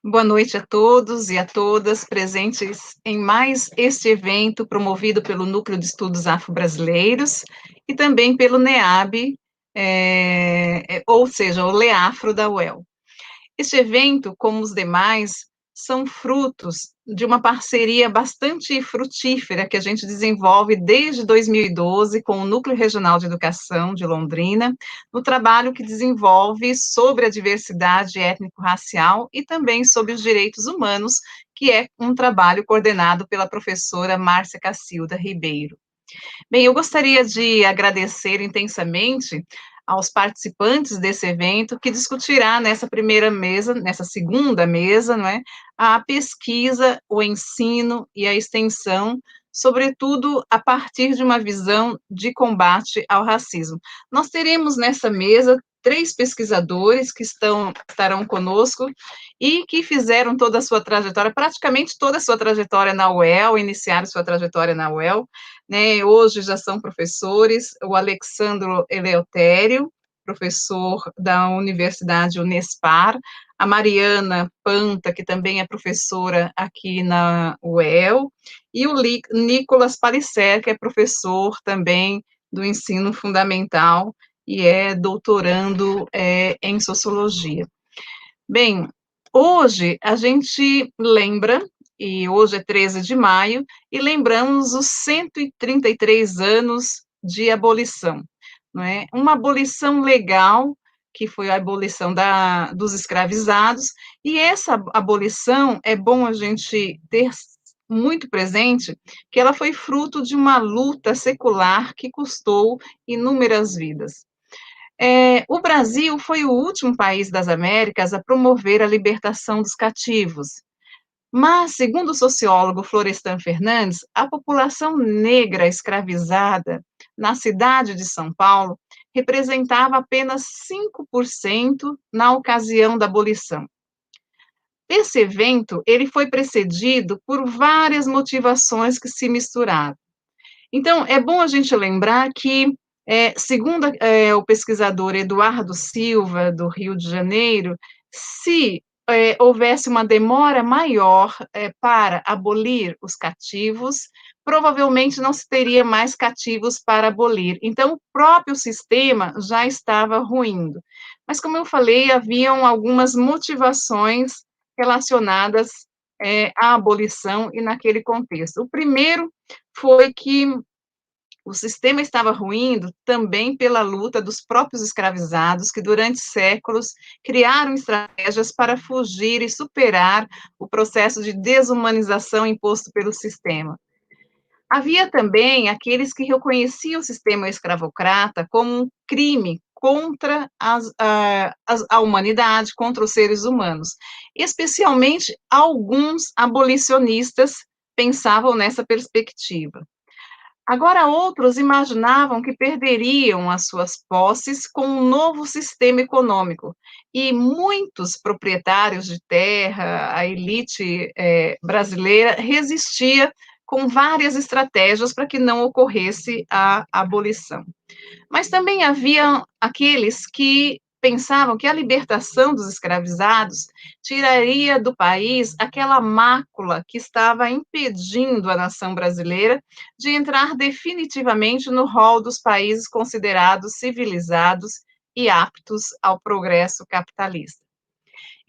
Boa noite a todos e a todas presentes em mais este evento promovido pelo Núcleo de Estudos Afro-Brasileiros e também pelo NEAB, ou seja, o LEAFRO da UEL. Este evento, como os demais, são frutos de uma parceria bastante frutífera que a gente desenvolve desde 2012 com o Núcleo Regional de Educação de Londrina, no trabalho que desenvolve sobre a diversidade étnico-racial e também sobre os direitos humanos, que é um trabalho coordenado pela professora Márcia Cacilda Ribeiro. Bem, eu gostaria de agradecer intensamente aos participantes desse evento, que discutirá nessa primeira mesa, nessa segunda mesa, não é, a pesquisa, o ensino e a extensão, sobretudo a partir de uma visão de combate ao racismo. Nós teremos nessa mesa 3 pesquisadores que estarão conosco e que fizeram toda a sua trajetória, praticamente toda a sua trajetória na UEL, iniciaram sua trajetória na UEL, né, hoje já são professores, o Alexandro Eleutério, professor da Universidade Unespar, a Mariana Panta, que também é professora aqui na UEL, e o Nicolas Palisser, que é professor também do ensino fundamental e é doutorando em sociologia. Bem, hoje a gente lembra, e hoje é 13 de maio, e lembramos os 133 anos de abolição, não é? Uma abolição legal, que foi a abolição dos escravizados, e essa abolição, é bom a gente ter muito presente, que ela foi fruto de uma luta secular que custou inúmeras vidas. O Brasil foi o último país das Américas a promover a libertação dos cativos. Mas, segundo o sociólogo Florestan Fernandes, a população negra escravizada na cidade de São Paulo representava apenas 5% na ocasião da abolição. Esse evento, ele foi precedido por várias motivações que se misturaram. Então, é bom a gente lembrar que, segundo o pesquisador Eduardo Silva, do Rio de Janeiro, se houvesse uma demora maior para abolir os cativos, provavelmente não se teria mais cativos para abolir. Então, o próprio sistema já estava ruindo. Mas, como eu falei, haviam algumas motivações relacionadas à abolição e naquele contexto. O primeiro foi que o sistema estava ruindo também pela luta dos próprios escravizados, que durante séculos criaram estratégias para fugir e superar o processo de desumanização imposto pelo sistema. Havia também aqueles que reconheciam o sistema escravocrata como um crime contra a humanidade, contra os seres humanos. Especialmente alguns abolicionistas pensavam nessa perspectiva. Agora, outros imaginavam que perderiam as suas posses com um novo sistema econômico, e muitos proprietários de terra, a elite brasileira, resistia com várias estratégias para que não ocorresse a abolição. Mas também havia aqueles que pensavam que a libertação dos escravizados tiraria do país aquela mácula que estava impedindo a nação brasileira de entrar definitivamente no rol dos países considerados civilizados e aptos ao progresso capitalista.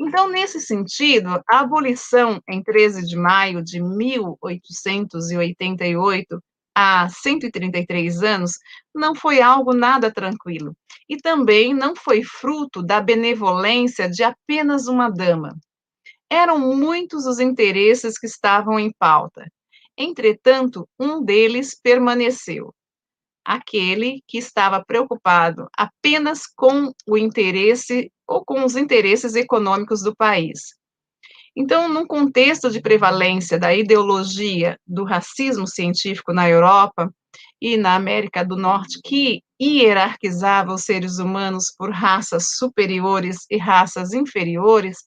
Então, nesse sentido, a abolição em 13 de maio de 1888, há 133 anos, não foi algo nada tranquilo, e também não foi fruto da benevolência de apenas uma dama. Eram muitos os interesses que estavam em pauta. Entretanto, um deles permaneceu, aquele que estava preocupado apenas com o interesse ou com os interesses econômicos do país. Então, num contexto de prevalência da ideologia do racismo científico na Europa e na América do Norte, que hierarquizava os seres humanos por raças superiores e raças inferiores,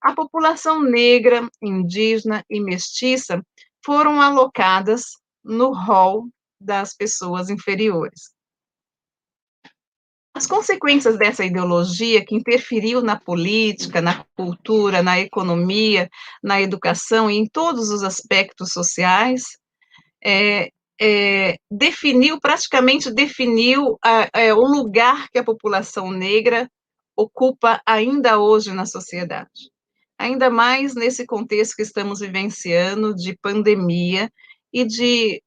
a população negra, indígena e mestiça foram alocadas no rol das pessoas inferiores. As consequências dessa ideologia que interferiu na política, na cultura, na economia, na educação e em todos os aspectos sociais, é, praticamente definiu o lugar que a população negra ocupa ainda hoje na sociedade. Ainda mais nesse contexto que estamos vivenciando de pandemia e de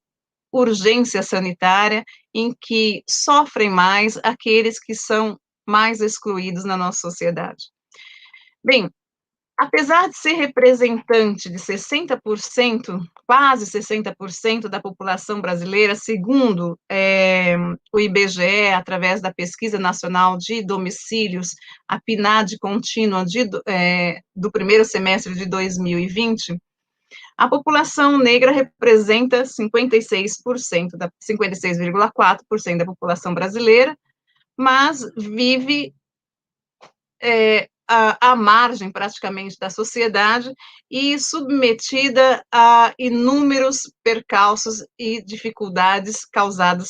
urgência sanitária, em que sofrem mais aqueles que são mais excluídos na nossa sociedade. Bem, apesar de ser representante de 60%, quase 60% da população brasileira, segundo o IBGE, através da Pesquisa Nacional de Domicílios, a PNAD contínua do primeiro semestre de 2020, a população negra representa 56,4% da população brasileira, mas vive à margem praticamente da sociedade e submetida a inúmeros percalços e dificuldades causadas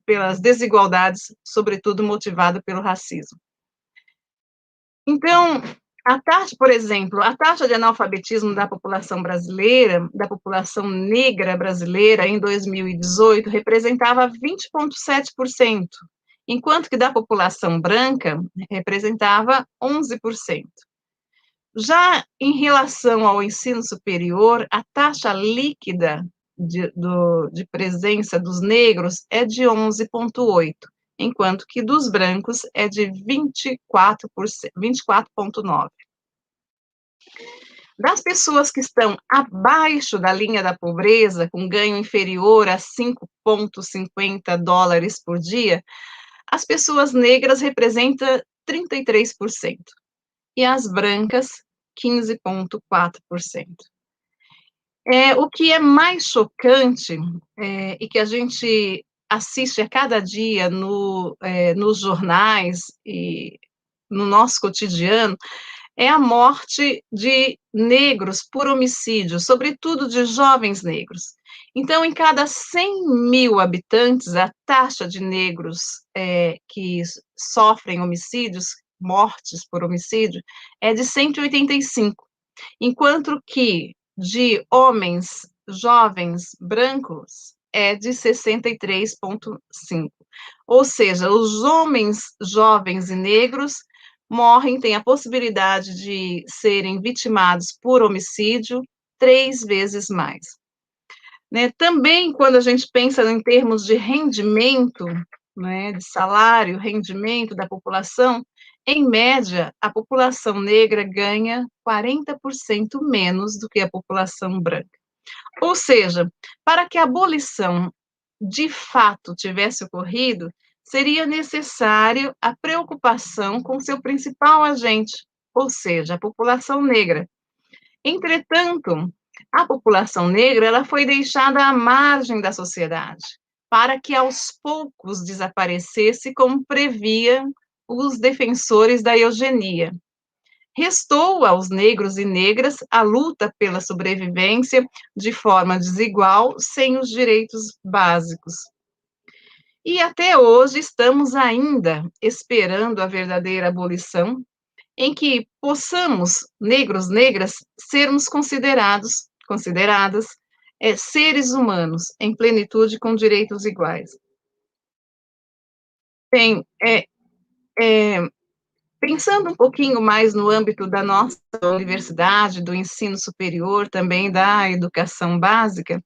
pelas desigualdades, sobretudo motivada pelo racismo. Então, por exemplo, a taxa de analfabetismo da população brasileira, da população negra brasileira, em 2018, representava 20,7%, enquanto que da população branca representava 11%. Já em relação ao ensino superior, a taxa líquida de presença dos negros é de 11,8%, enquanto que dos brancos é de 24,9%. Das pessoas que estão abaixo da linha da pobreza, com ganho inferior a 5,50 dólares por dia, as pessoas negras representam 33%, e as brancas, 15,4%. O que é mais chocante, e que a gente assiste a cada dia nos jornais e no nosso cotidiano, é a morte de negros por homicídio, sobretudo de jovens negros. Então, em cada 100 mil habitantes, a taxa de negros que sofrem homicídios, mortes por homicídio, é de 185, enquanto que de homens jovens brancos é de 63,5. Ou seja, os homens jovens e negros têm a possibilidade de serem vitimados por homicídio 3 vezes mais. Né? Também, quando a gente pensa em termos de rendimento, né, de salário, rendimento da população, em média, a população negra ganha 40% menos do que a população branca. Ou seja, para que a abolição de fato tivesse ocorrido, seria necessário a preocupação com seu principal agente, ou seja, a população negra. Entretanto, a população negra ela foi deixada à margem da sociedade, para que aos poucos desaparecesse, como previam os defensores da eugenia. Restou aos negros e negras a luta pela sobrevivência de forma desigual, sem os direitos básicos. E até hoje estamos ainda esperando a verdadeira abolição, em que possamos, negros, negras, sermos consideradas seres humanos em plenitude com direitos iguais. Bem, pensando um pouquinho mais no âmbito da nossa universidade, do ensino superior, também da educação básica,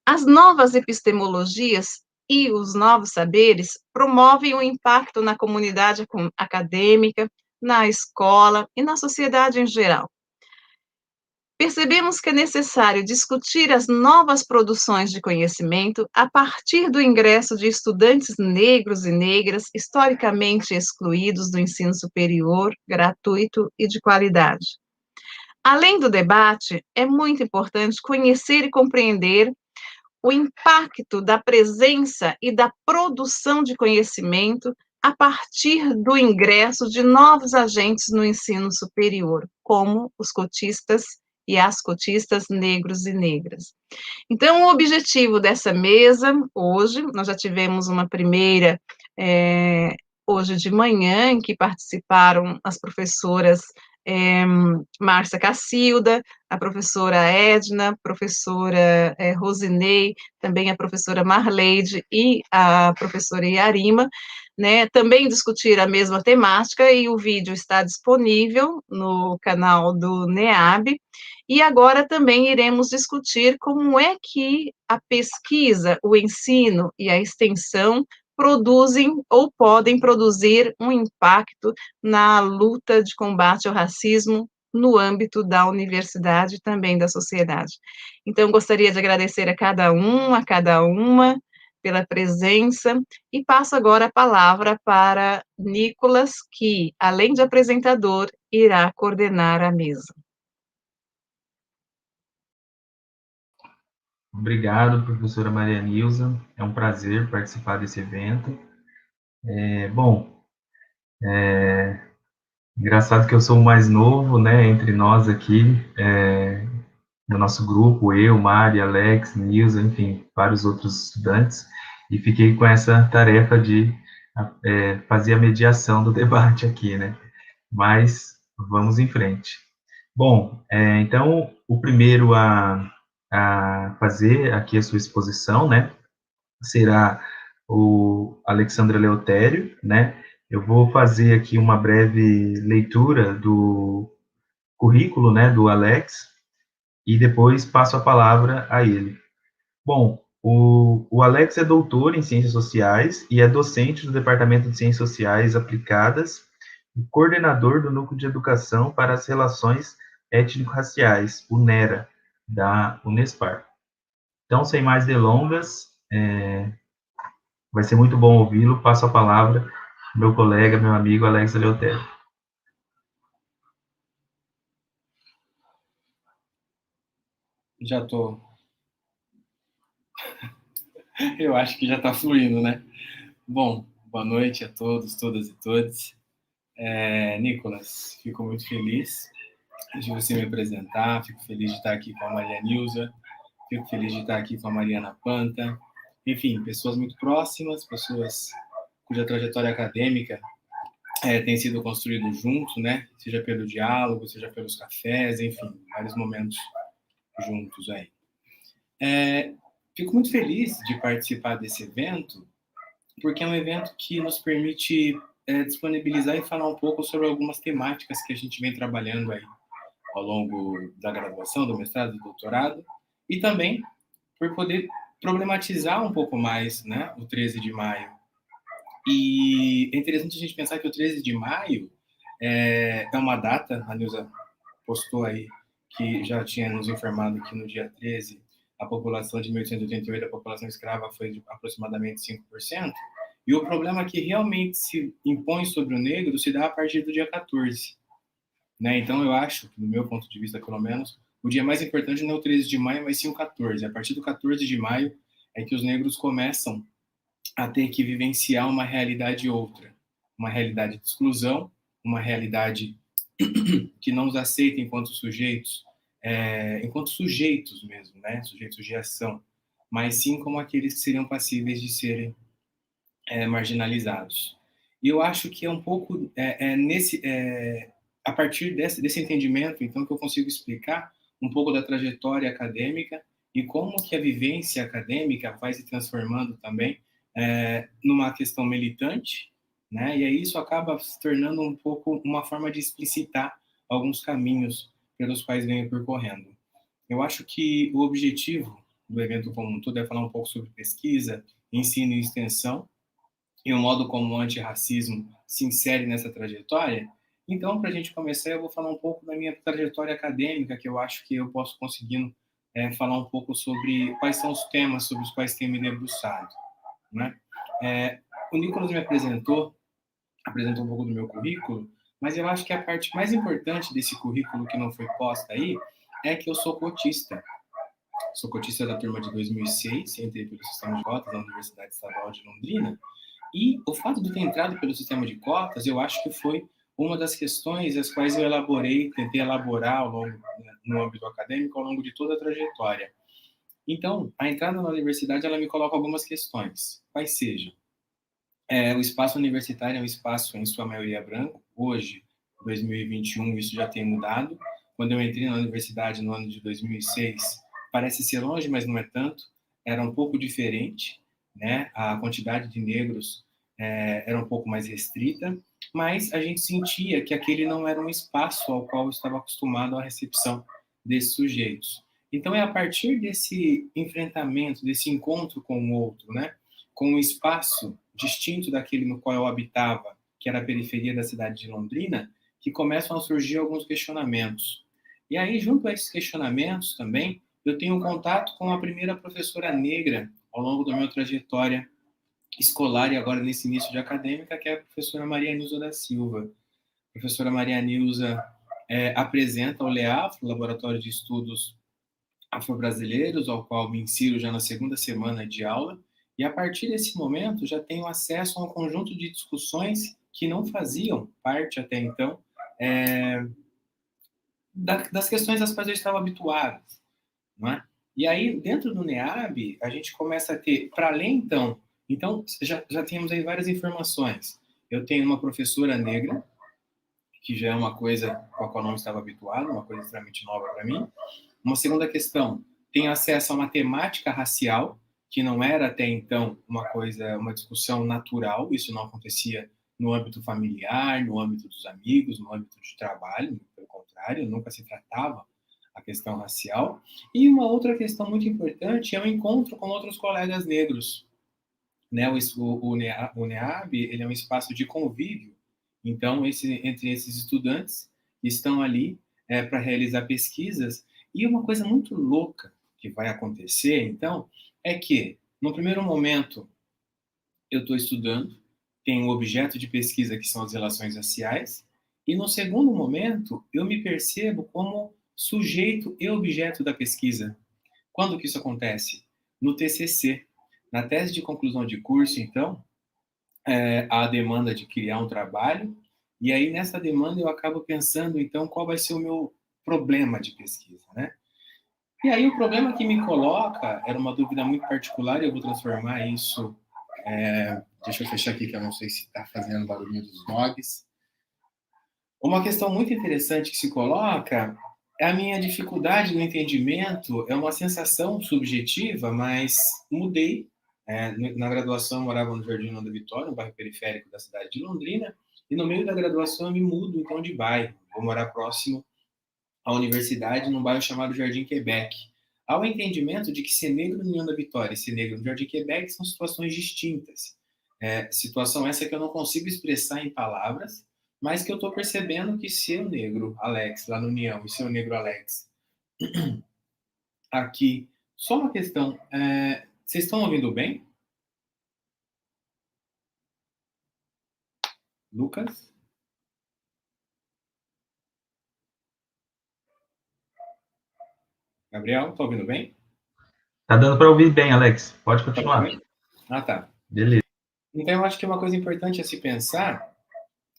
as novas epistemologias e os novos saberes promovem o impacto na comunidade acadêmica, na escola e na sociedade em geral. Percebemos que é necessário discutir as novas produções de conhecimento a partir do ingresso de estudantes negros e negras historicamente excluídos do ensino superior, gratuito e de qualidade. Além do debate, é muito importante conhecer e compreender o impacto da presença e da produção de conhecimento a partir do ingresso de novos agentes no ensino superior, como os cotistas e as cotistas negros e negras. Então, o objetivo dessa mesa, hoje, nós já tivemos uma primeira hoje de manhã, em que participaram as professoras Márcia Cacilda, a professora Edna, a professora Rosinei, também a professora Marleide e a professora Yarima, né, também discutir a mesma temática, e o vídeo está disponível no canal do NEAB, e agora também iremos discutir como é que a pesquisa, o ensino e a extensão produzem ou podem produzir um impacto na luta de combate ao racismo no âmbito da universidade e também da sociedade. Então, gostaria de agradecer a cada um, a cada uma, pela presença, e passo agora a palavra para Nicolas, que, além de apresentador, irá coordenar a mesa. Obrigado, professora Maria Nilza. É um prazer participar desse evento. Engraçado que eu sou o mais novo, né, entre nós aqui, no nosso grupo, eu, Mari, Alex, Nilza, enfim, vários outros estudantes, e fiquei com essa tarefa de fazer a mediação do debate aqui, né? Mas vamos em frente. Bom, então, o primeiro a fazer aqui a sua exposição, né, será o Alexandre Eleutério, né? Eu vou fazer aqui uma breve leitura do currículo, né, do Alex, e depois passo a palavra a ele. Bom, o Alex é doutor em Ciências Sociais e é docente do Departamento de Ciências Sociais Aplicadas e coordenador do Núcleo de Educação para as Relações Étnico-Raciais, o NERA, da Unespar. Então, sem mais delongas, vai ser muito bom ouvi-lo. Passo a palavra ao meu colega, meu amigo Alex Eleutério. Já tô. Eu acho que já está fluindo, né? Bom, boa noite a todos, todas e todos. Nicolas, fico muito feliz de você me apresentar, fico feliz de estar aqui com a Maria Nilza, fico feliz de estar aqui com a Mariana Panta, enfim, pessoas muito próximas, pessoas cuja trajetória acadêmica tem sido construído junto, né? Seja pelo diálogo, seja pelos cafés, enfim, vários momentos juntos aí. Fico muito feliz de participar desse evento, porque é um evento que nos permite disponibilizar e falar um pouco sobre algumas temáticas que a gente vem trabalhando aí ao longo da graduação, do mestrado, do doutorado, e também por poder problematizar um pouco mais, né, o 13 de maio. E é interessante a gente pensar que o 13 de maio é uma data, a Nilza postou aí, que já tinha nos informado que no dia 13 a população de 1888, a população escrava foi de aproximadamente 5%, e o problema que realmente se impõe sobre o negro se dá a partir do dia 14. Né? Então, eu acho, do meu ponto de vista, pelo menos, o dia mais importante não é o 13 de maio, mas sim o 14. A partir do 14 de maio é que os negros começam a ter que vivenciar uma realidade outra, uma realidade de exclusão, uma realidade que não os aceita enquanto sujeitos mesmo, né? Sujeitos de ação, mas sim como aqueles que seriam passíveis de serem marginalizados. E eu acho que é um pouco a partir desse entendimento, então, que eu consigo explicar um pouco da trajetória acadêmica e como que a vivência acadêmica vai se transformando também numa questão militante, né? E aí isso acaba se tornando um pouco uma forma de explicitar alguns caminhos pelos quais venho percorrendo. Eu acho que o objetivo do evento como um todo é falar um pouco sobre pesquisa, ensino e extensão, e o modo como o antirracismo se insere nessa trajetória. Então, para a gente começar, eu vou falar um pouco da minha trajetória acadêmica, que eu acho que eu posso conseguindo falar um pouco sobre quais são os temas sobre os quais tenho me debruçado, né? O Nicolas me apresentou um pouco do meu currículo, mas eu acho que a parte mais importante desse currículo que não foi posta aí é que eu sou cotista. Sou cotista da turma de 2006, entrei pelo sistema de cotas da Universidade Estadual de Londrina, e o fato de ter entrado pelo sistema de cotas, eu acho que foi uma das questões as quais eu tentei elaborar ao longo, né, no âmbito acadêmico, ao longo de toda a trajetória. Então, a entrada na universidade, ela me coloca algumas questões, quais sejam. O espaço universitário é um espaço, em sua maioria, branco. Hoje, 2021, isso já tem mudado. Quando eu entrei na universidade no ano de 2006, parece ser longe, mas não é tanto. Era um pouco diferente, né? A quantidade de negros era um pouco mais restrita, mas a gente sentia que aquele não era um espaço ao qual eu estava acostumado à recepção desses sujeitos. Então, é a partir desse enfrentamento, desse encontro com o outro, né? Com um espaço distinto daquele no qual eu habitava, que era a periferia da cidade de Londrina, que começam a surgir alguns questionamentos. E aí, junto a esses questionamentos também, eu tenho contato com a primeira professora negra ao longo da minha trajetória escolar e agora nesse início de acadêmica, que é a professora Maria Nilza da Silva. A professora Maria Nilza apresenta o LEAF, o Laboratório de Estudos Afro-Brasileiros, ao qual me insiro já na segunda semana de aula, e a partir desse momento já tenho acesso a um conjunto de discussões que não faziam parte até então das questões às quais eu estava habituado, não é? E aí, dentro do NEAB, a gente começa a ter, para além, então já temos aí várias informações. Eu tenho uma professora negra, que já é uma coisa com a qual não estava habituado, uma coisa extremamente nova para mim. Uma segunda questão, tenho acesso a uma temática racial, que não era até então uma discussão natural, isso não acontecia no âmbito familiar, no âmbito dos amigos, no âmbito de trabalho, pelo contrário, nunca se tratava a questão racial. E uma outra questão muito importante é o encontro com outros colegas negros. Né? O NEAB ele é um espaço de convívio, então entre esses estudantes estão ali para realizar pesquisas, e uma coisa muito louca que vai acontecer, então, é que, no primeiro momento, eu estou estudando, tem um objeto de pesquisa que são as relações raciais, e no segundo momento, eu me percebo como sujeito e objeto da pesquisa. Quando que isso acontece? No TCC. Na tese de conclusão de curso, então, há a demanda de criar um trabalho, e aí nessa demanda eu acabo pensando, então, qual vai ser o meu problema de pesquisa, né? E aí o problema que me coloca era uma dúvida muito particular, e eu vou transformar isso... deixa eu fechar aqui, que eu não sei se está fazendo barulhinho dos dogs. Uma questão muito interessante que se coloca é a minha dificuldade no entendimento, é uma sensação subjetiva, mas mudei. Na graduação eu morava no Jardim Nanda Vitória, um bairro periférico da cidade de Londrina, e no meio da graduação eu me mudo então de bairro. Vou morar próximo à universidade, num bairro chamado Jardim Quebec. Há o entendimento de que ser negro no União da Vitória e ser negro no Jardim Quebec são situações distintas. Situação essa que eu não consigo expressar em palavras, mas que eu estou percebendo que ser negro, Alex, lá no União, e ser negro, Alex, aqui. Só uma questão, vocês estão ouvindo bem? Lucas? Gabriel, tá ouvindo bem? Tá dando para ouvir bem, Alex. Pode continuar. Ah, tá. Beleza. Então, eu acho que uma coisa importante a se pensar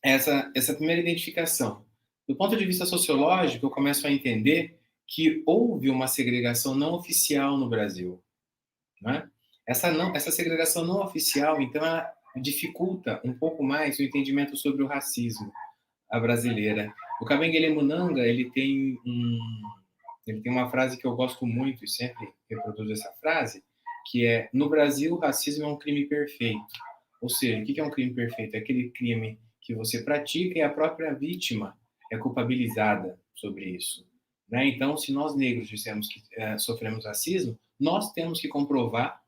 é essa primeira identificação. Do ponto de vista sociológico, eu começo a entender que houve uma segregação não oficial no Brasil. Né? Essa segregação não oficial, então, ela dificulta um pouco mais o entendimento sobre o racismo a brasileira. O Kabengele Munanga, ele tem uma frase que eu gosto muito e sempre reproduzo essa frase, que é: no Brasil, o racismo é um crime perfeito. Ou seja, o que é um crime perfeito? É aquele crime que você pratica e a própria vítima é culpabilizada sobre isso. Né? Então, se nós negros dissemos que sofremos racismo, nós temos que comprovar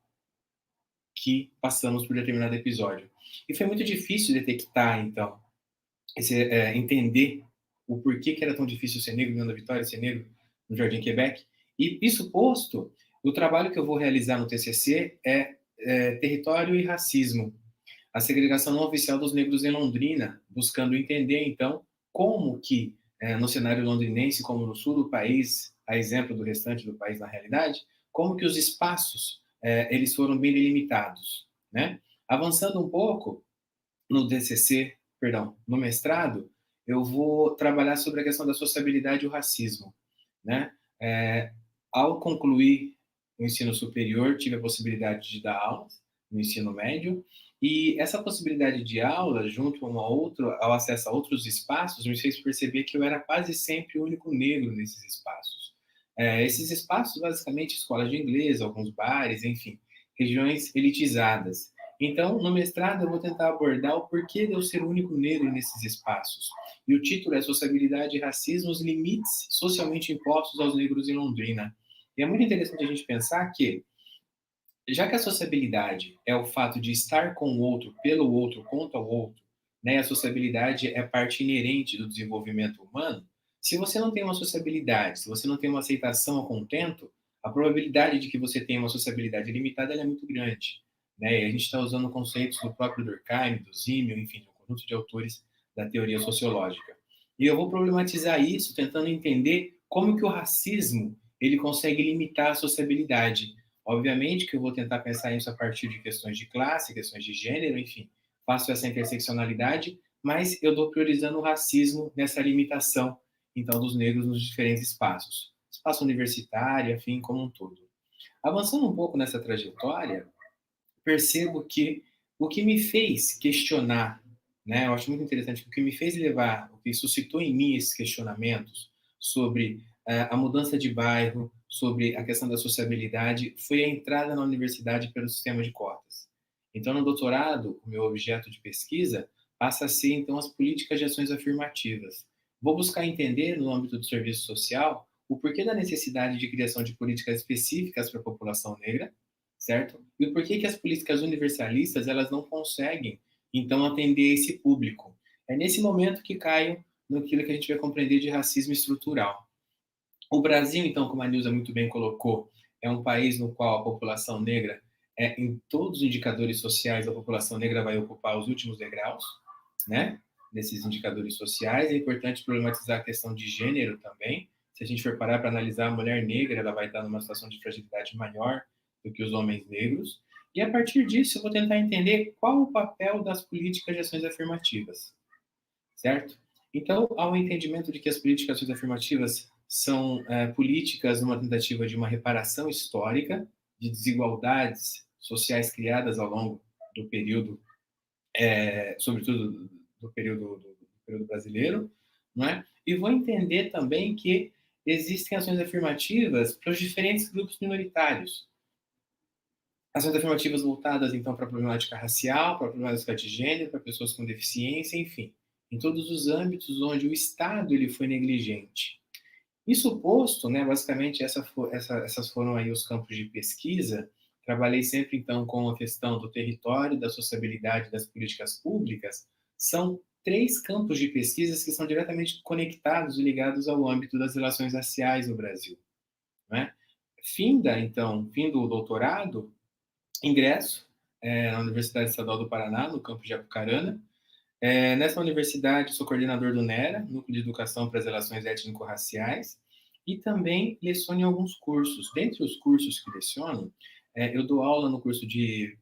que passamos por determinado episódio. E foi muito difícil detectar, então, entender o porquê que era tão difícil ser negro no União da Vitória, ser negro no Jardim Quebec. E isso posto, o trabalho que eu vou realizar no TCC é Território e Racismo, a segregação não oficial dos negros em Londrina, buscando entender, então, como que, no cenário londrinense, como no sul do país, a exemplo do restante do país na realidade, como que os espaços eles foram bem delimitados. Né? Avançando um pouco, no TCC, perdão, no mestrado, eu vou trabalhar sobre a questão da sociabilidade e o racismo. Né? Ao concluir o ensino superior, tive a possibilidade de dar aulas no ensino médio, E essa possibilidade de aula, junto ao acesso a outros espaços, me fez perceber que eu era quase sempre o único negro nesses espaços. Esses espaços, basicamente, escolas de inglês, alguns bares, enfim, regiões elitizadas. Então, no mestrado, eu vou tentar abordar o porquê de eu ser o único negro nesses espaços. E o título é Sociabilidade e Racismo, os limites socialmente impostos aos negros em Londrina. E é muito interessante a gente pensar que, já que a sociabilidade é o fato de estar com o outro, pelo outro, contra o outro, né, a sociabilidade é parte inerente do desenvolvimento humano, se você não tem uma sociabilidade, se você não tem uma aceitação ao contento, a probabilidade de que você tenha uma sociabilidade limitada é muito grande. Né? E a gente está usando conceitos do próprio Durkheim, do Simmel, enfim, de um conjunto de autores da teoria sociológica. E eu vou problematizar isso tentando entender como que o racismo ele consegue limitar a sociabilidade. Obviamente que eu vou tentar pensar isso a partir de questões de classe, questões de gênero, enfim, faço essa interseccionalidade, mas eu estou priorizando o racismo nessa limitação, então, dos negros nos diferentes espaços. Espaço universitário, enfim, como um todo. Avançando um pouco nessa trajetória, percebo que o que me fez questionar, né, eu acho muito interessante, o que me fez levar, o que suscitou em mim esses questionamentos sobre a mudança de bairro, sobre a questão da sociabilidade, foi a entrada na universidade pelo sistema de cotas. Então, no doutorado, o meu objeto de pesquisa passa a ser, então, as políticas de ações afirmativas. Vou buscar entender, no âmbito do serviço social, o porquê da necessidade de criação de políticas específicas para a população negra, certo? E o porquê que as políticas universalistas elas não conseguem, então, atender esse público. É nesse momento que caio naquilo que a gente vai compreender de racismo estrutural. O Brasil, então, como a Nilza muito bem colocou, é um país no qual a população negra, em todos os indicadores sociais, a população negra vai ocupar os últimos degraus, né? Desses indicadores sociais. É importante problematizar a questão de gênero também. Se a gente for parar para analisar a mulher negra, ela vai estar numa situação de fragilidade maior do que os homens negros. E a partir disso, eu vou tentar entender qual o papel das políticas de ações afirmativas, certo? Então, há um entendimento de que as políticas de ações afirmativas são políticas numa tentativa de uma reparação histórica de desigualdades sociais criadas ao longo do período, sobretudo do período brasileiro, não é? E vou entender também que existem ações afirmativas para os diferentes grupos minoritários. Ações afirmativas voltadas, então, para a problemática racial, para a problemática de gênero, para pessoas com deficiência, enfim, em todos os âmbitos onde o Estado ele foi negligente. Isso posto, né, basicamente, essas foram aí os campos de pesquisa. Trabalhei sempre, então, com a questão do território, da sociabilidade das políticas públicas. São 3 campos de pesquisas que são diretamente conectados e ligados ao âmbito das relações raciais no Brasil. Né? Fim do doutorado, ingresso na Universidade Estadual do Paraná, no campus de Apucarana. Nessa universidade, sou coordenador do NERA, Núcleo de Educação para as Relações Étnico-Raciais, e também leciono em alguns cursos. Dentre os cursos que leciono, eu dou aula no curso de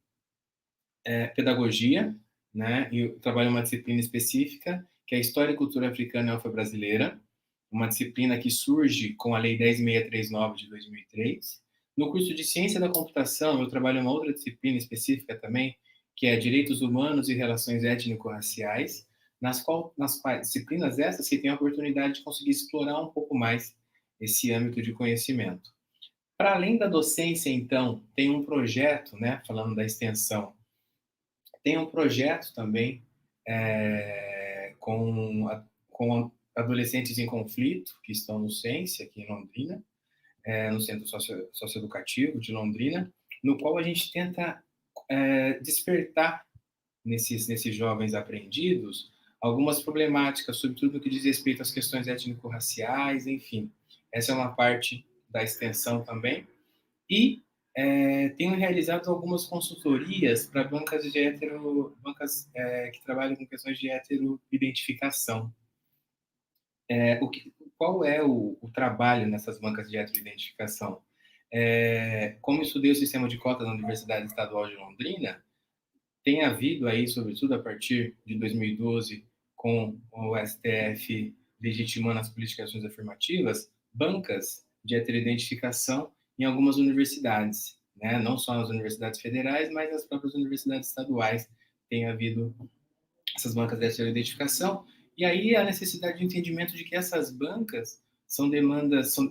Pedagogia, né, e eu trabalho em uma disciplina específica, que é a História e Cultura Africana e Afro-Brasileira, uma disciplina que surge com a Lei 10.639 de 2003. No curso de Ciência da Computação, eu trabalho em uma outra disciplina específica também, que é Direitos Humanos e Relações Étnico-Raciais, nas disciplinas essas que têm a oportunidade de conseguir explorar um pouco mais esse âmbito de conhecimento. Para além da docência, então, tem um projeto, né, falando da extensão, tem um projeto também com adolescentes em conflito, que estão no CENSE, aqui em Londrina, no Centro Socioeducativo de Londrina, no qual a gente tenta despertar nesses jovens apreendidos algumas problemáticas, sobretudo no que diz respeito às questões étnico-raciais, enfim. Essa é uma parte da extensão também. E tenho realizado algumas consultorias para bancas que trabalham com questões de heteroidentificação. Qual é o trabalho nessas bancas de heteroidentificação? Como estudei o sistema de cotas na Universidade Estadual de Londrina, tem havido aí, sobretudo a partir de 2012, com o STF legitimando as políticas de ações afirmativas, bancas de heteroidentificação em algumas universidades, né? Não só nas universidades federais, mas nas próprias universidades estaduais, tenha havido essas bancas dessa identificação, e aí a necessidade de entendimento de que essas bancas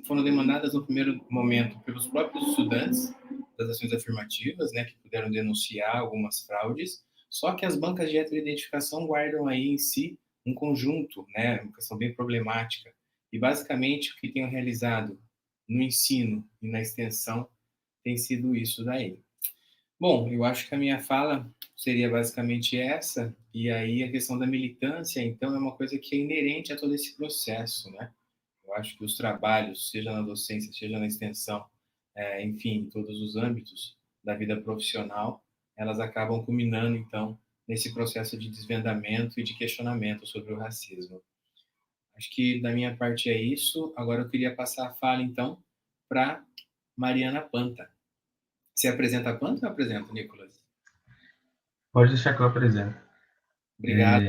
foram demandadas no primeiro momento pelos próprios estudantes das ações afirmativas, né, que puderam denunciar algumas fraudes, só que as bancas de heteroidentificação guardam aí em si um conjunto, né, uma questão bem problemática, e basicamente o que tenho realizado no ensino e na extensão tem sido isso daí. Bom, eu acho que a minha fala seria basicamente essa, e aí a questão da militância, então, é uma coisa que é inerente a todo esse processo, né? Eu acho que os trabalhos, seja na docência, seja na extensão, enfim, em todos os âmbitos da vida profissional, elas acabam culminando, então, nesse processo de desvendamento e de questionamento sobre o racismo. Acho que da minha parte é isso. Agora eu queria passar a fala, então, para Mariana Panta. Você apresenta a Panta ou apresenta, Nicolas? Pode deixar que eu apresento. Obrigado.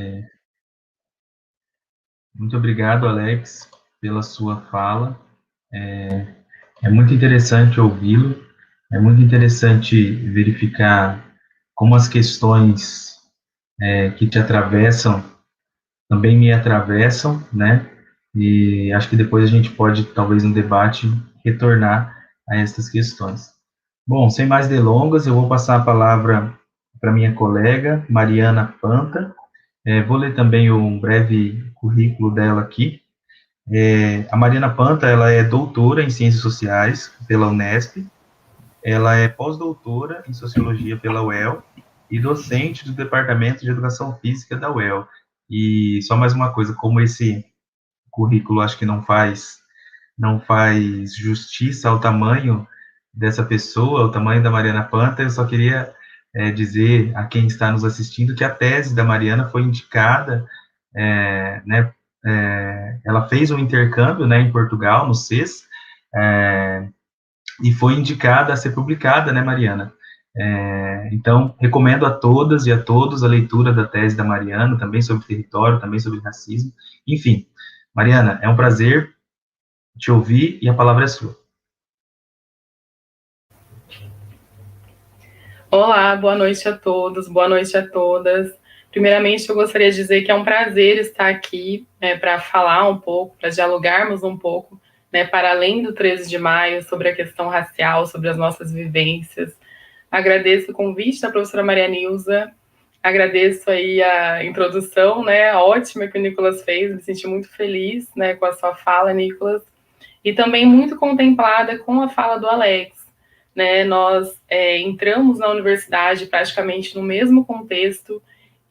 Muito obrigado, Alex, pela sua fala. É muito interessante ouvi-lo, é muito interessante verificar como as questões que te atravessam também me atravessam, né? E acho que depois a gente pode, talvez no debate, retornar a essas questões. Bom, sem mais delongas, eu vou passar a palavra para minha colega, Mariana Panta. Vou ler também um breve currículo dela aqui. A Mariana Panta, ela é doutora em Ciências Sociais pela Unesp, ela é pós-doutora em Sociologia pela UEL e docente do Departamento de Educação Física da UEL. E só mais uma coisa, como esse currículo acho que não faz justiça ao tamanho dessa pessoa, ao tamanho da Mariana Panta, eu só queria dizer a quem está nos assistindo que a tese da Mariana foi indicada, né, ela fez um intercâmbio, né, em Portugal, no CES, e foi indicada a ser publicada, né, Mariana? Então, recomendo a todas e a todos a leitura da tese da Mariana, também sobre território, também sobre racismo. Enfim, Mariana, é um prazer te ouvir e a palavra é sua. Olá, boa noite a todos, boa noite a todas. Primeiramente, eu gostaria de dizer que é um prazer estar aqui para falar um pouco, para dialogarmos um pouco, para além do 13 de maio, sobre a questão racial, sobre as nossas vivências. Agradeço o convite da professora Maria Nilza, agradeço aí a introdução, ótima que o Nicolas fez, me senti muito feliz, com a sua fala, Nicolas, e também muito contemplada com a fala do Alex. Nós entramos na universidade praticamente no mesmo contexto,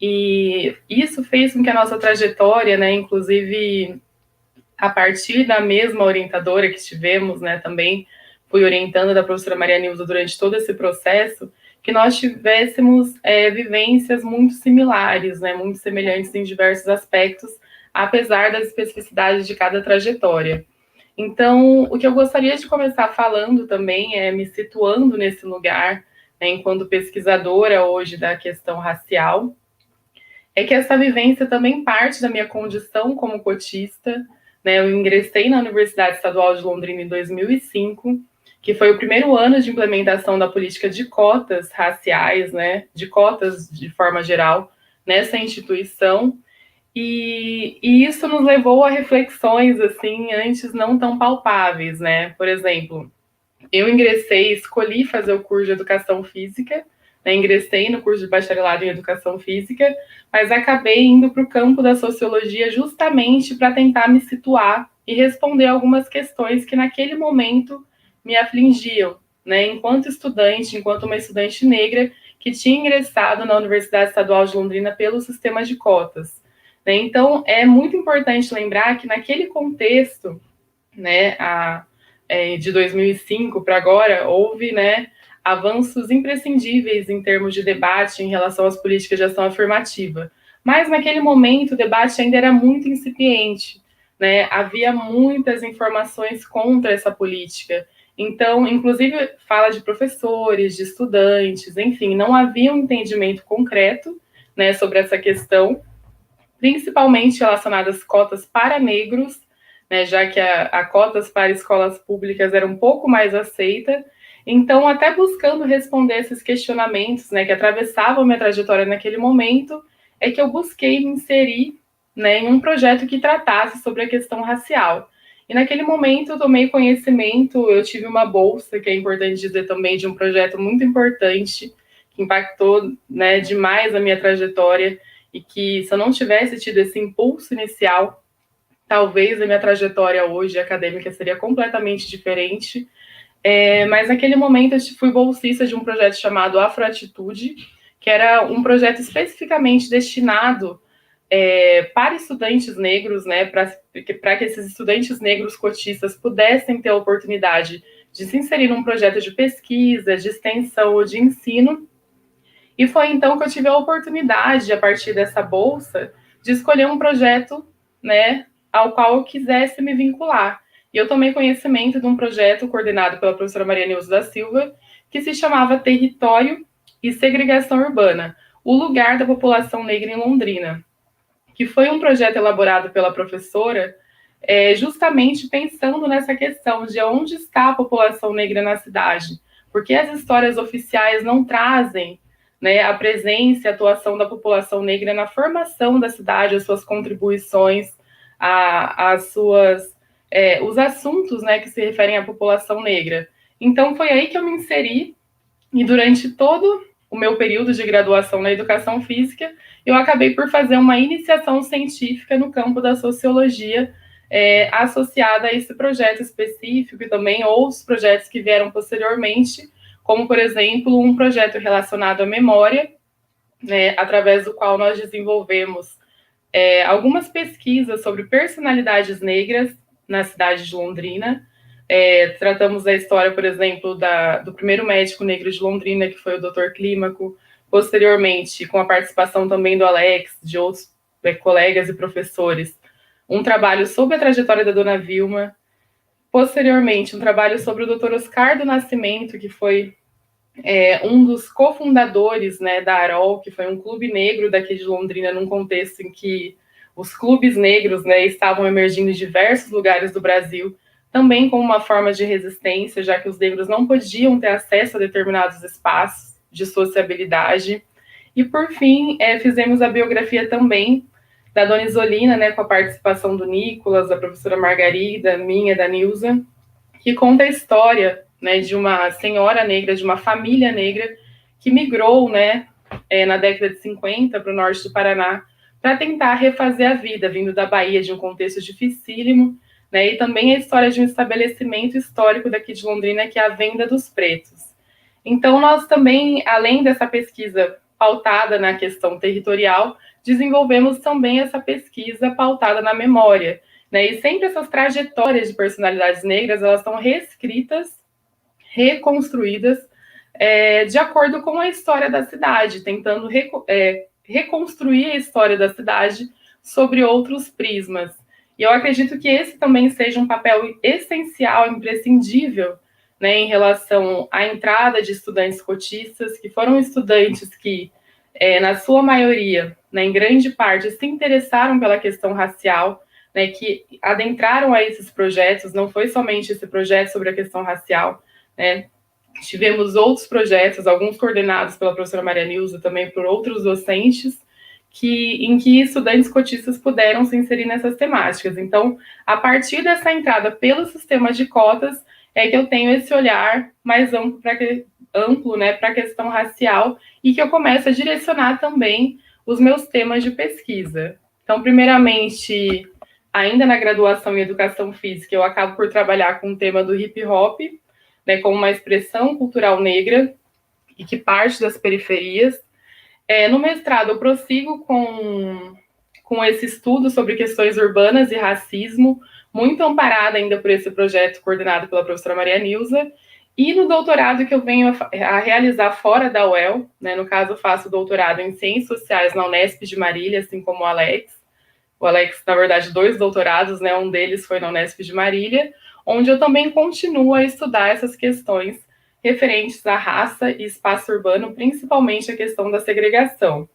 e isso fez com que a nossa trajetória, inclusive a partir da mesma orientadora que tivemos, também fui orientando da professora Maria Nilza durante todo esse processo, que nós tivéssemos vivências muito similares, muito semelhantes em diversos aspectos, apesar das especificidades de cada trajetória. Então, o que eu gostaria de começar falando também me situando nesse lugar, enquanto pesquisadora hoje da questão racial, é que essa vivência também parte da minha condição como cotista. Eu ingressei na Universidade Estadual de Londrina em 2005, que foi o primeiro ano de implementação da política de cotas raciais, de cotas de forma geral, nessa instituição. E isso nos levou a reflexões, assim, antes não tão palpáveis, Por exemplo, eu escolhi fazer o curso de Educação Física, ingressei no curso de bacharelado em Educação Física, mas acabei indo para o campo da Sociologia justamente para tentar me situar e responder algumas questões que naquele momento me afligiam, enquanto estudante, enquanto uma estudante negra que tinha ingressado na Universidade Estadual de Londrina pelo sistema de cotas. Então, é muito importante lembrar que naquele contexto, de 2005 para agora, houve, avanços imprescindíveis em termos de debate em relação às políticas de ação afirmativa. Mas, naquele momento, o debate ainda era muito incipiente, Havia muitas informações contra essa política. Então, inclusive, fala de professores, de estudantes, enfim, não havia um entendimento concreto, sobre essa questão, principalmente relacionadas às cotas para negros, já que a cotas para escolas públicas era um pouco mais aceita. Então, até buscando responder esses questionamentos, né, que atravessavam a minha trajetória naquele momento, é que eu busquei me inserir, né, em um projeto que tratasse sobre a questão racial. E naquele momento eu tomei conhecimento, eu tive uma bolsa, que é importante dizer também, de um projeto muito importante, que impactou, né, demais a minha trajetória, e que se eu não tivesse tido esse impulso inicial, talvez a minha trajetória hoje acadêmica seria completamente diferente. Mas naquele momento eu fui bolsista de um projeto chamado Afroatitude, que era um projeto especificamente destinado para estudantes negros, né, para que esses estudantes negros cotistas pudessem ter a oportunidade de se inserir num projeto de pesquisa, de extensão ou de ensino. E foi então que eu tive a oportunidade, a partir dessa bolsa, de escolher um projeto, né, ao qual eu quisesse me vincular. E eu tomei conhecimento de um projeto coordenado pela professora Maria Nilza da Silva, que se chamava Território e Segregação Urbana, o lugar da população negra em Londrina, que foi um projeto elaborado pela professora justamente pensando nessa questão de onde está a população negra na cidade, porque as histórias oficiais não trazem, né, a presença e a atuação da população negra na formação da cidade, as suas contribuições, os assuntos, né, que se referem à população negra. Então, foi aí que eu me inseri, e durante todo o meu período de graduação na educação física, eu acabei por fazer uma iniciação científica no campo da sociologia, associada a esse projeto específico e também outros projetos que vieram posteriormente, como, por exemplo, um projeto relacionado à memória, né, através do qual nós desenvolvemos algumas pesquisas sobre personalidades negras na cidade de Londrina. Tratamos da história, por exemplo, do primeiro médico negro de Londrina, que foi o Dr. Clímaco, posteriormente, com a participação também do Alex, de outros colegas e professores, um trabalho sobre a trajetória da Dona Vilma, posteriormente, um trabalho sobre o Dr. Oscar do Nascimento, que foi um dos cofundadores, né, da AROL, que foi um clube negro daqui de Londrina, num contexto em que os clubes negros, né, estavam emergindo em diversos lugares do Brasil, também como uma forma de resistência, já que os negros não podiam ter acesso a determinados espaços de sociabilidade. E, por fim, fizemos a biografia também da Dona Isolina, né, com a participação do Nicolas, da professora Margarida, minha, da Nilza, que conta a história, né, de uma senhora negra, de uma família negra, que migrou, né, na década de 50 para o norte do Paraná, para tentar refazer a vida, vindo da Bahia, de um contexto dificílimo, né, e também a história de um estabelecimento histórico daqui de Londrina, que é a Venda dos Pretos. Então, nós também, além dessa pesquisa pautada na questão territorial, desenvolvemos também essa pesquisa pautada na memória, né, e sempre essas trajetórias de personalidades negras, elas estão reescritas, reconstruídas, de acordo com a história da cidade, tentando reconstruir a história da cidade sobre outros prismas. E eu acredito que esse também seja um papel essencial, imprescindível, né, em relação à entrada de estudantes cotistas, que foram estudantes que, na sua maioria, né, em grande parte, se interessaram pela questão racial, né, que adentraram a esses projetos, não foi somente esse projeto sobre a questão racial, né, tivemos outros projetos, alguns coordenados pela professora Maria Nilza, também por outros docentes, em que estudantes cotistas puderam se inserir nessas temáticas. Então, a partir dessa entrada pelo sistema de cotas, é que eu tenho esse olhar mais amplo, né, para a questão racial, e que eu começo a direcionar também os meus temas de pesquisa. Então, primeiramente, ainda na graduação em Educação Física, eu acabo por trabalhar com o tema do hip hop, né, como uma expressão cultural negra e que parte das periferias. No mestrado, eu prossigo com esse estudo sobre questões urbanas e racismo, muito amparada ainda por esse projeto coordenado pela professora Maria Nilza. E no doutorado que eu venho a realizar fora da UEL, né, no caso, eu faço doutorado em Ciências Sociais na Unesp de Marília, assim como o Alex. O Alex, na verdade, 2 doutorados, né, um deles foi na Unesp de Marília, onde eu também continuo a estudar essas questões referentes à raça e espaço urbano, principalmente a questão da segregação.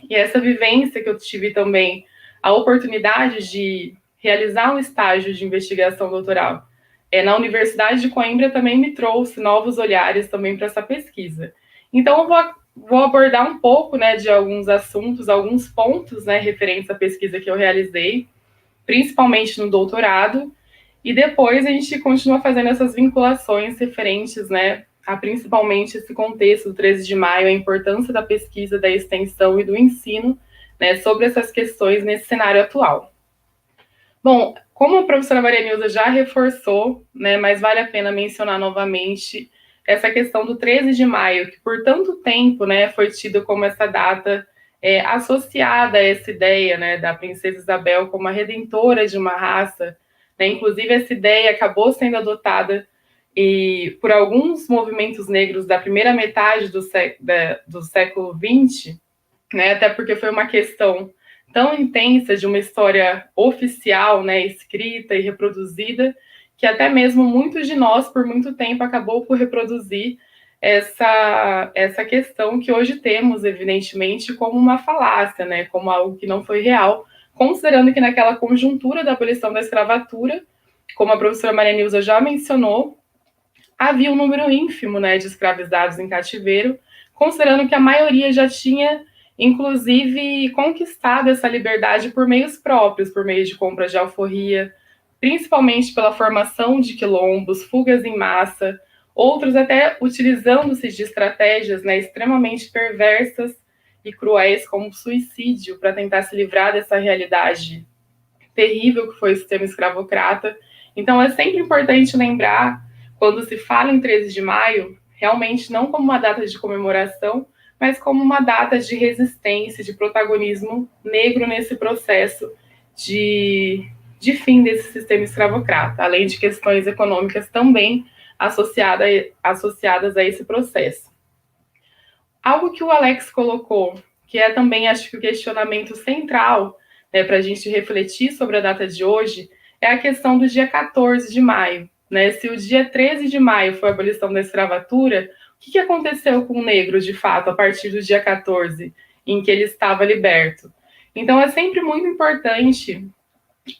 E essa vivência que eu tive também a oportunidade de realizar um estágio de investigação doutoral na Universidade de Coimbra também me trouxe novos olhares também para essa pesquisa. Então, eu vou abordar um pouco, né, de alguns assuntos, alguns pontos, né, referentes à pesquisa que eu realizei, principalmente no doutorado, e depois a gente continua fazendo essas vinculações referentes, né, a principalmente esse contexto do 13 de maio, a importância da pesquisa, da extensão e do ensino, né, sobre essas questões nesse cenário atual. Bom, como a professora Maria Nilza já reforçou, né, mas vale a pena mencionar novamente essa questão do 13 de maio, que por tanto tempo, né, foi tido como essa data associada a essa ideia, né, da princesa Isabel como a redentora de uma raça, né, inclusive essa ideia acabou sendo adotada por alguns movimentos negros da primeira metade do século XX, né, até porque foi uma questão tão intensa de uma história oficial, né, escrita e reproduzida, que até mesmo muitos de nós, por muito tempo, acabou por reproduzir essa questão que hoje temos, evidentemente, como uma falácia, né, como algo que não foi real, considerando que naquela conjuntura da abolição da escravatura, como a professora Maria Nilza já mencionou, havia um número ínfimo, né, de escravizados em cativeiro, considerando que a maioria já tinha, inclusive, conquistado essa liberdade por meios próprios, por meio de compras de alforria, principalmente pela formação de quilombos, fugas em massa, outros até utilizando-se de estratégias, né, extremamente perversas e cruéis, como suicídio, para tentar se livrar dessa realidade terrível que foi o sistema escravocrata. Então, é sempre importante lembrar, quando se fala em 13 de maio, realmente não como uma data de comemoração, mas como uma data de resistência, de protagonismo negro nesse processo de fim desse sistema escravocrata, além de questões econômicas também associadas a esse processo. Algo que o Alex colocou, que é também, acho que o questionamento central, né, para a gente refletir sobre a data de hoje, é a questão do dia 14 de maio. Né? Se o dia 13 de maio foi a abolição da escravatura, o que aconteceu com o negro, de fato, a partir do dia 14, em que ele estava liberto? Então, é sempre muito importante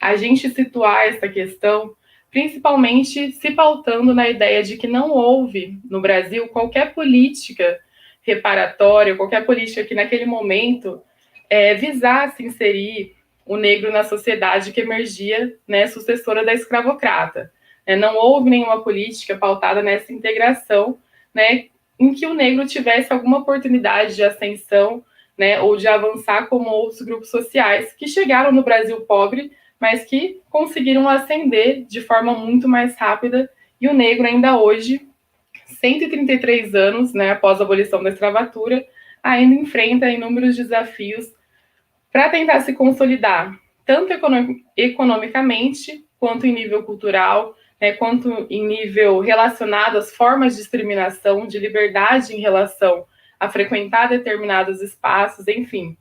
a gente situar essa questão, principalmente se pautando na ideia de que não houve, no Brasil, qualquer política reparatória, qualquer política que, naquele momento, visasse inserir o negro na sociedade que emergia, né, sucessora da escravocrata. Não houve nenhuma política pautada nessa integração, né, em que o negro tivesse alguma oportunidade de ascensão, né, ou de avançar como outros grupos sociais que chegaram no Brasil pobre, mas que conseguiram ascender de forma muito mais rápida, e o negro ainda hoje, 133 anos, né, após a abolição da escravatura, ainda enfrenta inúmeros desafios para tentar se consolidar, tanto economicamente, quanto em nível cultural, né, quanto em nível relacionado às formas de discriminação, de liberdade em relação a frequentar determinados espaços, enfim.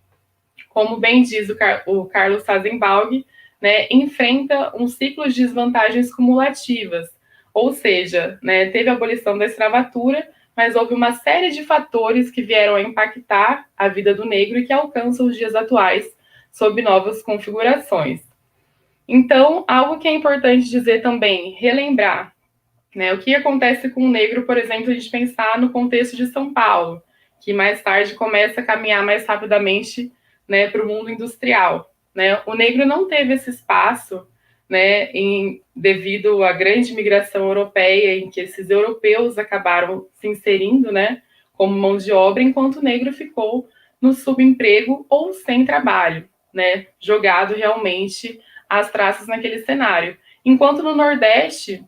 Como bem diz o Carlos Sazenbalg, né, enfrenta um ciclo de desvantagens cumulativas, ou seja, né, teve a abolição da escravatura, mas houve uma série de fatores que vieram a impactar a vida do negro e que alcançam os dias atuais sob novas configurações. Então, algo que é importante dizer também, relembrar, né, o que acontece com o negro, por exemplo, a gente pensar no contexto de São Paulo, que mais tarde começa a caminhar mais rapidamente, né, para o mundo industrial. Né? O negro não teve esse espaço, né, devido à grande migração europeia, em que esses europeus acabaram se inserindo, né, como mão de obra, enquanto o negro ficou no subemprego ou sem trabalho, né, jogado realmente às traças naquele cenário. Enquanto no Nordeste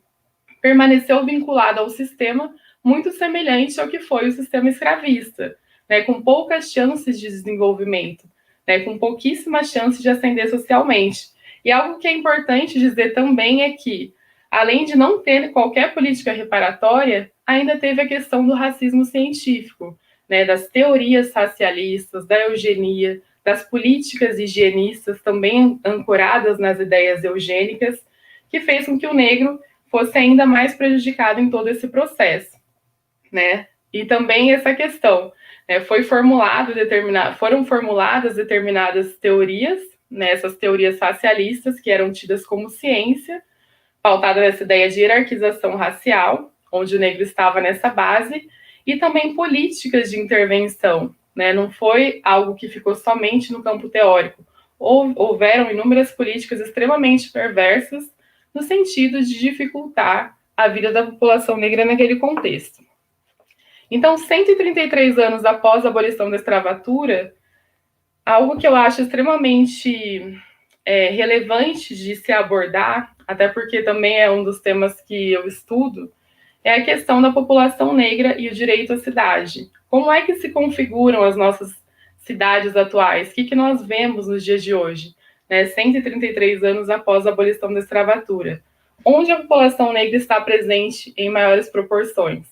permaneceu vinculado ao sistema muito semelhante ao que foi o sistema escravista, né, com poucas chances de desenvolvimento, né, com pouquíssimas chances de ascender socialmente. E algo que é importante dizer também é que, além de não ter qualquer política reparatória, ainda teve a questão do racismo científico, né, das teorias racialistas, da eugenia, das políticas higienistas também ancoradas nas ideias eugênicas, que fez com que o negro fosse ainda mais prejudicado em todo esse processo, né? E também essa questão, né, foram formuladas determinadas teorias, né, essas teorias racialistas que eram tidas como ciência, pautada nessa ideia de hierarquização racial, onde o negro estava nessa base, e também políticas de intervenção, né? Não foi algo que ficou somente no campo teórico. Houveram inúmeras políticas extremamente perversas no sentido de dificultar a vida da população negra naquele contexto. Então, 133 anos após a abolição da escravatura, algo que eu acho extremamente relevante de se abordar, até porque também é um dos temas que eu estudo, é a questão da população negra e o direito à cidade. Como é que se configuram as nossas cidades atuais? O que nós vemos nos dias de hoje, né, 133 anos após a abolição da escravatura? Onde a população negra está presente em maiores proporções?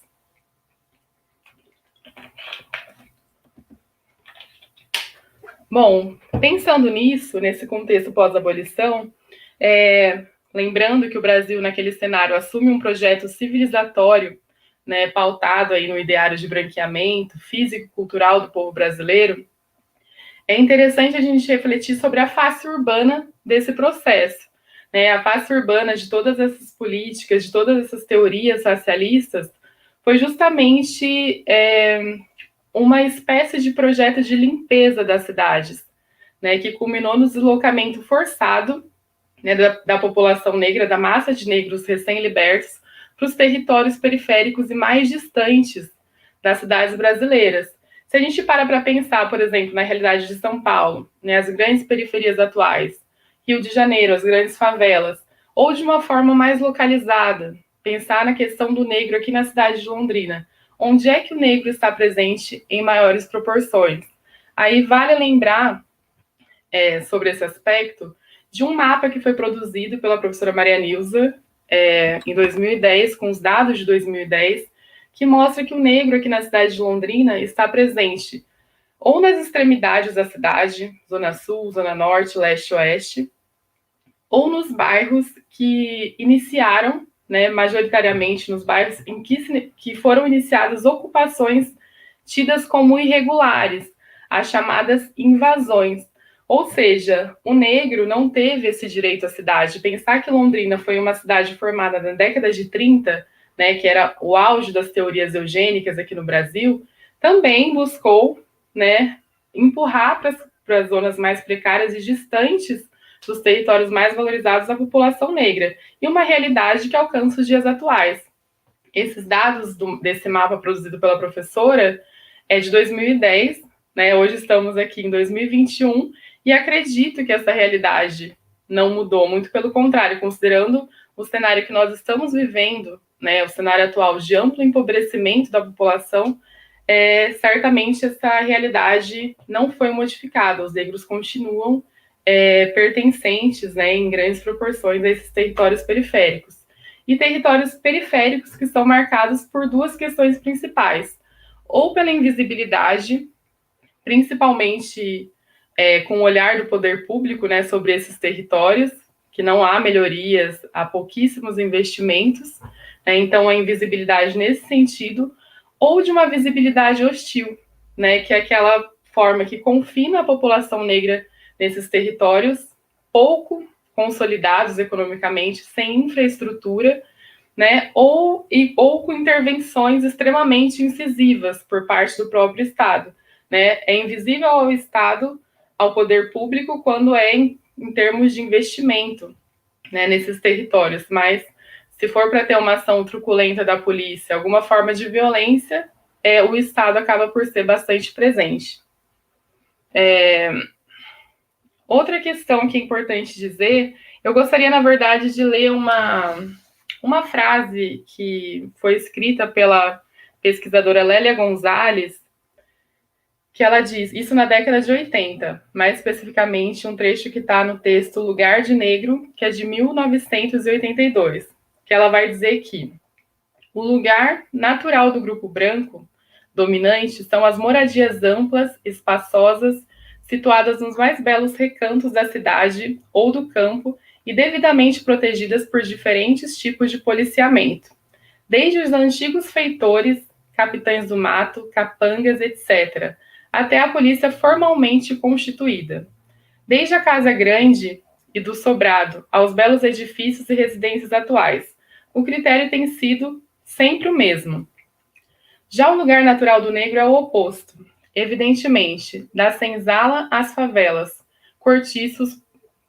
Bom, pensando nisso, nesse contexto pós-abolição, lembrando que o Brasil, naquele cenário, assume um projeto civilizatório, né, pautado aí no ideário de branqueamento físico-cultural do povo brasileiro, é interessante a gente refletir sobre a face urbana desse processo, né? A face urbana de todas essas políticas, de todas essas teorias racialistas, foi justamente uma espécie de projeto de limpeza das cidades, né, que culminou no deslocamento forçado, né, da população negra, da massa de negros recém-libertos, para os territórios periféricos e mais distantes das cidades brasileiras. Se a gente para pensar, por exemplo, na realidade de São Paulo, né, as grandes periferias atuais, Rio de Janeiro, as grandes favelas, ou de uma forma mais localizada, pensar na questão do negro aqui na cidade de Londrina, onde é que o negro está presente em maiores proporções? Aí vale lembrar, sobre esse aspecto, de um mapa que foi produzido pela professora Maria Nilza, em 2010, com os dados de 2010, que mostra que o negro aqui na cidade de Londrina está presente ou nas extremidades da cidade, Zona Sul, Zona Norte, Leste e Oeste, ou nos bairros que iniciaram, né, majoritariamente nos bairros em que foram iniciadas ocupações tidas como irregulares, as chamadas invasões. Ou seja, o negro não teve esse direito à cidade. Pensar que Londrina foi uma cidade formada na década de 30, né, que era o auge das teorias eugênicas aqui no Brasil, também buscou, né, empurrar para as zonas mais precárias e distantes dos territórios mais valorizados a população negra, e uma realidade que alcança os dias atuais. Esses dados desse mapa produzido pela professora é de 2010, né? Hoje estamos aqui em 2021, e acredito que essa realidade não mudou, muito pelo contrário, considerando o cenário que nós estamos vivendo, né, o cenário atual de amplo empobrecimento da população, certamente essa realidade não foi modificada, os negros continuam pertencentes, né, em grandes proporções a esses territórios periféricos. E territórios periféricos que são marcados por duas questões principais, ou pela invisibilidade, principalmente com o olhar do poder público, né, sobre esses territórios, que não há melhorias, há pouquíssimos investimentos, né, então a invisibilidade nesse sentido, ou de uma visibilidade hostil, né, que é aquela forma que confina a população negra nesses territórios pouco consolidados economicamente, sem infraestrutura, né, ou com intervenções extremamente incisivas por parte do próprio Estado, né? É invisível ao Estado, ao poder público, quando em termos de investimento, né, nesses territórios, mas se for para ter uma ação truculenta da polícia, alguma forma de violência, o Estado acaba por ser bastante presente. Outra questão que é importante dizer, eu gostaria, na verdade, de ler uma frase que foi escrita pela pesquisadora Lélia Gonzalez, que ela diz, isso na década de 80, mais especificamente um trecho que está no texto Lugar de Negro, que é de 1982, que ela vai dizer que o lugar natural do grupo branco dominante são as moradias amplas, espaçosas, situadas nos mais belos recantos da cidade ou do campo e devidamente protegidas por diferentes tipos de policiamento, desde os antigos feitores, capitães do mato, capangas, etc., até a polícia formalmente constituída. Desde a casa grande e do sobrado aos belos edifícios e residências atuais, o critério tem sido sempre o mesmo. Já o lugar natural do negro é o oposto. Evidentemente, da senzala às favelas, cortiços,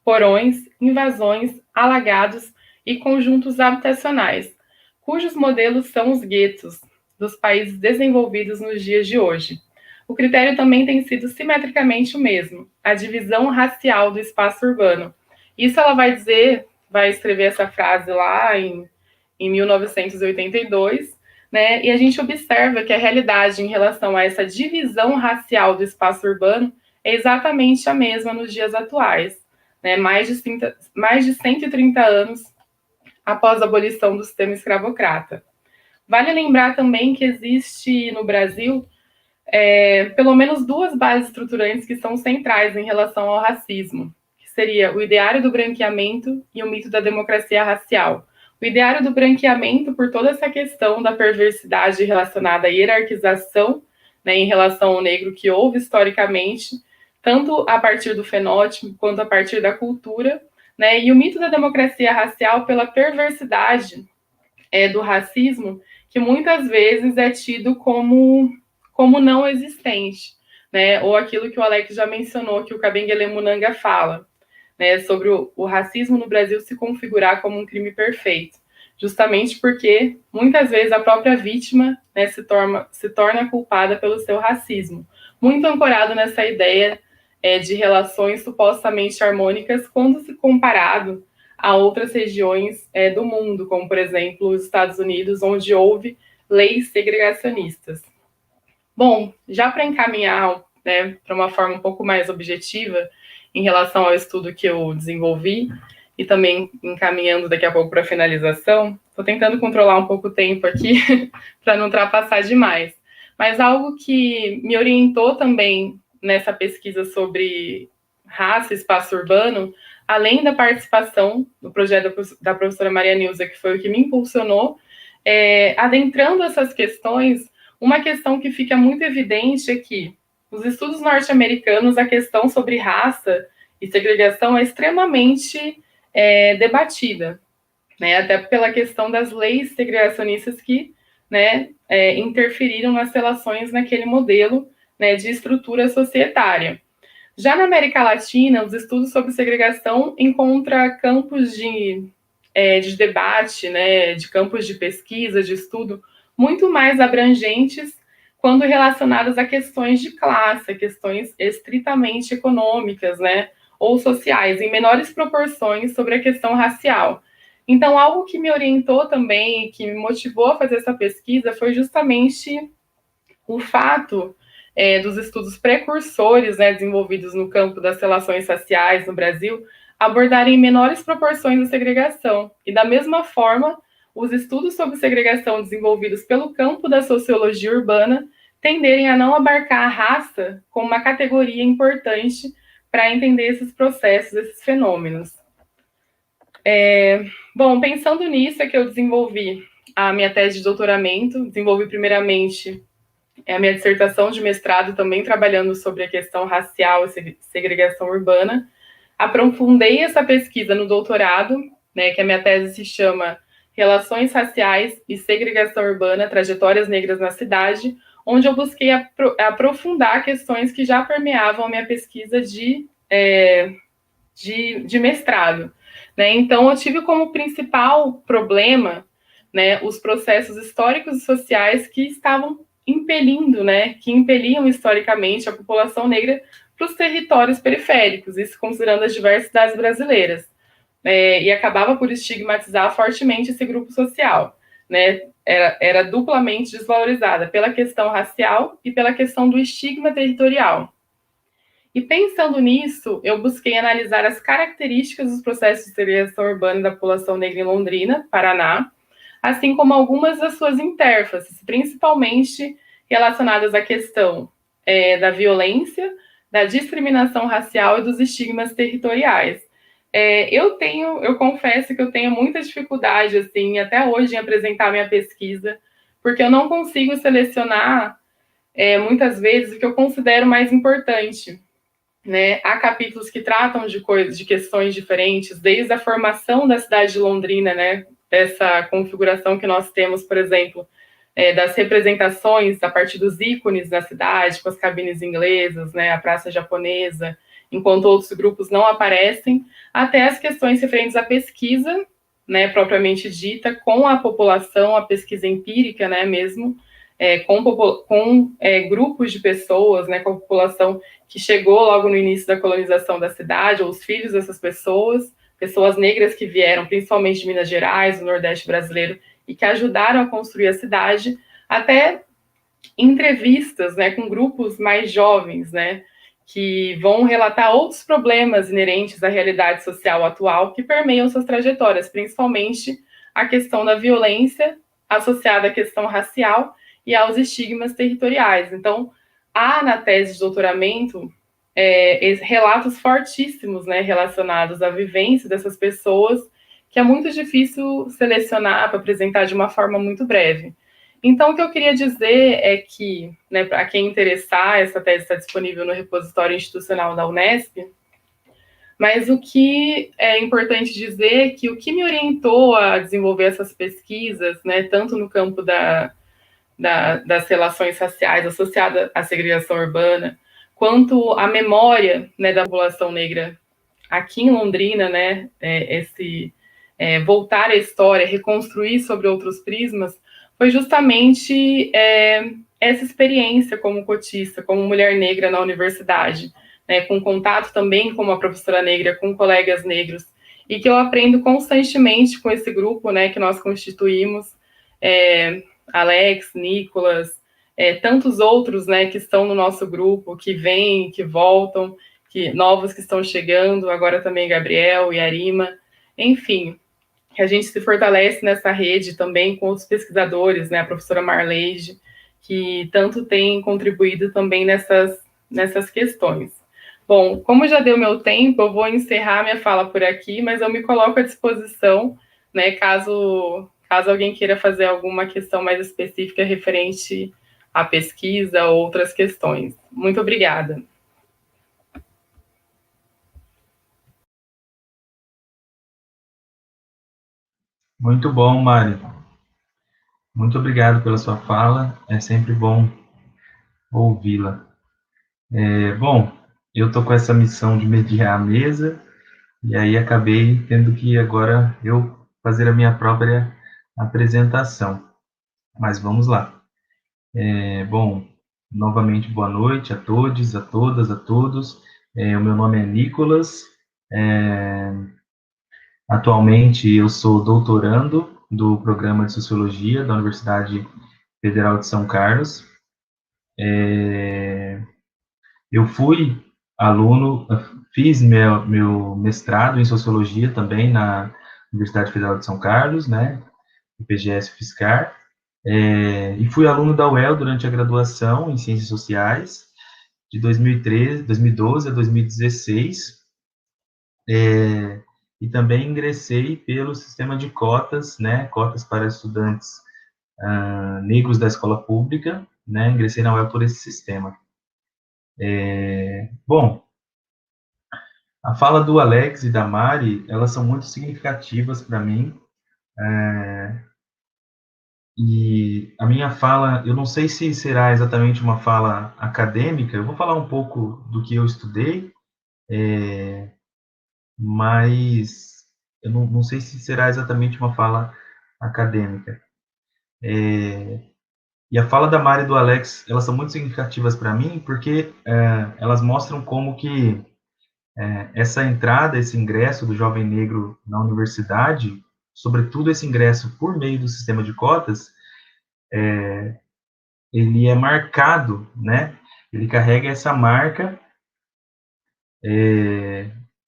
porões, invasões, alagados e conjuntos habitacionais, cujos modelos são os guetos dos países desenvolvidos nos dias de hoje. O critério também tem sido simetricamente o mesmo, a divisão racial do espaço urbano. Isso ela vai escrever essa frase lá em 1982, né? E a gente observa que a realidade em relação a essa divisão racial do espaço urbano é exatamente a mesma nos dias atuais, né? Mais de 130 anos após a abolição do sistema escravocrata. Vale lembrar também que existe no Brasil pelo menos duas bases estruturantes que são centrais em relação ao racismo, que seria o ideário do branqueamento e o mito da democracia racial. O ideário do branqueamento por toda essa questão da perversidade relacionada à hierarquização, né, em relação ao negro que houve historicamente, tanto a partir do fenótipo quanto a partir da cultura, né, e o mito da democracia racial pela perversidade do racismo, que muitas vezes é tido como não existente, né? Ou aquilo que o Alex já mencionou, que o Kabengele Munanga fala, né? Sobre o racismo no Brasil se configurar como um crime perfeito, justamente porque muitas vezes a própria vítima, né, se torna culpada pelo seu racismo, muito ancorado nessa ideia de relações supostamente harmônicas quando se comparado a outras regiões do mundo, como, por exemplo, os Estados Unidos, onde houve leis segregacionistas. Bom, já para encaminhar, né, para uma forma um pouco mais objetiva em relação ao estudo que eu desenvolvi, e também encaminhando daqui a pouco para a finalização, estou tentando controlar um pouco o tempo aqui para não ultrapassar demais. Mas algo que me orientou também nessa pesquisa sobre raça e espaço urbano, além da participação no projeto da professora Maria Nilza, que foi o que me impulsionou, adentrando essas questões, uma questão que fica muito evidente é que os estudos norte-americanos, a questão sobre raça e segregação é extremamente debatida, né, até pela questão das leis segregacionistas que, né, interferiram nas relações naquele modelo, né, de estrutura societária. Já na América Latina, os estudos sobre segregação encontram campos de debate, né, de campos de pesquisa, de estudo, muito mais abrangentes quando relacionadas a questões de classe, questões estritamente econômicas, né, ou sociais, em menores proporções sobre a questão racial. Então, algo que me orientou também, que me motivou a fazer essa pesquisa, foi justamente o fato dos estudos precursores, né, desenvolvidos no campo das relações raciais no Brasil, abordarem em menores proporções a segregação. E, da mesma forma, os estudos sobre segregação desenvolvidos pelo campo da sociologia urbana tenderem a não abarcar a raça como uma categoria importante para entender esses processos, esses fenômenos. Bom, pensando nisso é que eu desenvolvi a minha tese de doutoramento, desenvolvi primeiramente a minha dissertação de mestrado também trabalhando sobre a questão racial e segregação urbana. Aprofundei essa pesquisa no doutorado, né, que a minha tese se chama Relações Raciais e Segregação Urbana, Trajetórias Negras na Cidade, onde eu busquei aprofundar questões que já permeavam a minha pesquisa de mestrado, né? Então, eu tive como principal problema, né, os processos históricos e sociais que estavam impelindo, né, que impeliam historicamente a população negra para os territórios periféricos, isso considerando as diversidades brasileiras, e acabava por estigmatizar fortemente esse grupo social, né? Era duplamente desvalorizada pela questão racial e pela questão do estigma territorial. E pensando nisso, eu busquei analisar as características dos processos de segregação urbana da população negra em Londrina, Paraná, assim como algumas das suas interfaces, principalmente relacionadas à questão da violência, da discriminação racial e dos estigmas territoriais. Eu confesso que eu tenho muita dificuldade, assim, até hoje, em apresentar minha pesquisa, porque eu não consigo selecionar, muitas vezes, o que eu considero mais importante. né? Há capítulos que tratam de coisas, de questões diferentes, desde a formação da cidade de Londrina, né? Dessa configuração que nós temos, por exemplo, das representações a partir dos ícones da cidade, com as cabines inglesas, né? A praça japonesa, enquanto outros grupos não aparecem, até as questões referentes à pesquisa, né? Propriamente dita, com a população, a pesquisa empírica, né? Mesmo com grupos de pessoas, né? Com a população que chegou logo no início da colonização da cidade, ou os filhos dessas pessoas, pessoas negras que vieram principalmente de Minas Gerais, do Nordeste brasileiro, e que ajudaram a construir a cidade, até entrevistas, né, com grupos mais jovens, né, que vão relatar outros problemas inerentes à realidade social atual que permeiam suas trajetórias, principalmente a questão da violência associada à questão racial e aos estigmas territoriais. Então, há na tese de doutoramento relatos fortíssimos, né, relacionados à vivência dessas pessoas, que é muito difícil selecionar para apresentar de uma forma muito breve. Então, o que eu queria dizer é que, né, para quem interessar, essa tese está disponível no repositório institucional da Unesp, mas o que é importante dizer é que o que me orientou a desenvolver essas pesquisas, né, tanto no campo das relações raciais associadas à segregação urbana, quanto à memória, né, da população negra aqui em Londrina, né, voltar à história, reconstruir sobre outros prismas, foi justamente essa experiência como cotista, como mulher negra na universidade, né, com contato também com uma professora negra, com colegas negros, e que eu aprendo constantemente com esse grupo, né, que nós constituímos, Alex, Nicolas, tantos outros, né, que estão no nosso grupo, que vêm, que voltam, novos que estão chegando, agora também Gabriel e Arima, enfim, que a gente se fortalece nessa rede também com outros pesquisadores, né, a professora Marleide, que tanto tem contribuído também nessas questões. Bom, como já deu meu tempo, eu vou encerrar minha fala por aqui, mas eu me coloco à disposição, né, caso alguém queira fazer alguma questão mais específica referente à pesquisa ou outras questões. Muito obrigada. Muito bom, Mário. Muito obrigado pela sua fala. É sempre bom ouvi-la. Bom, eu estou com essa missão de mediar a mesa, e aí acabei tendo que agora eu fazer a minha própria apresentação. Mas vamos lá. Bom, novamente boa noite a todos, a todas, a todos. O meu nome é Nicolas. Atualmente eu sou doutorando do programa de Sociologia da Universidade Federal de São Carlos. Eu fui aluno, fiz meu mestrado em Sociologia também na Universidade Federal de São Carlos, né, IPGS UFSCar, e fui aluno da UEL durante a graduação em Ciências Sociais, de 2012 a 2016, e também ingressei pelo sistema de cotas, né, cotas para estudantes negros da escola pública, né, ingressei na UEL por esse sistema. Bom, a fala do Alex e da Mari, elas são muito significativas para mim, e a minha fala, eu não sei se será exatamente uma fala acadêmica, eu vou falar um pouco do que eu estudei, mas eu não sei se será exatamente uma fala acadêmica. E a fala da Mari e do Alex, elas são muito significativas para mim, porque elas mostram como que essa entrada, esse ingresso do jovem negro na universidade, sobretudo esse ingresso por meio do sistema de cotas, ele é marcado, né? Ele carrega essa marca,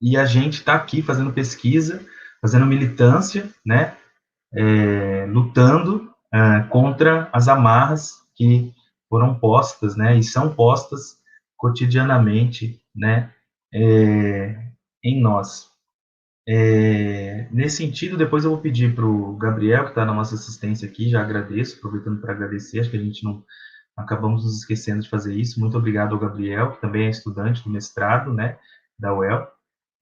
e a gente está aqui fazendo pesquisa, fazendo militância, né? Lutando contra as amarras que foram postas, né? E são postas cotidianamente, né? Em nós. Nesse sentido, depois eu vou pedir para o Gabriel, que está na nossa assistência aqui, já agradeço, aproveitando para agradecer, acho que a gente não acabamos nos esquecendo de fazer isso. Muito obrigado ao Gabriel, que também é estudante do mestrado, né, da UEL,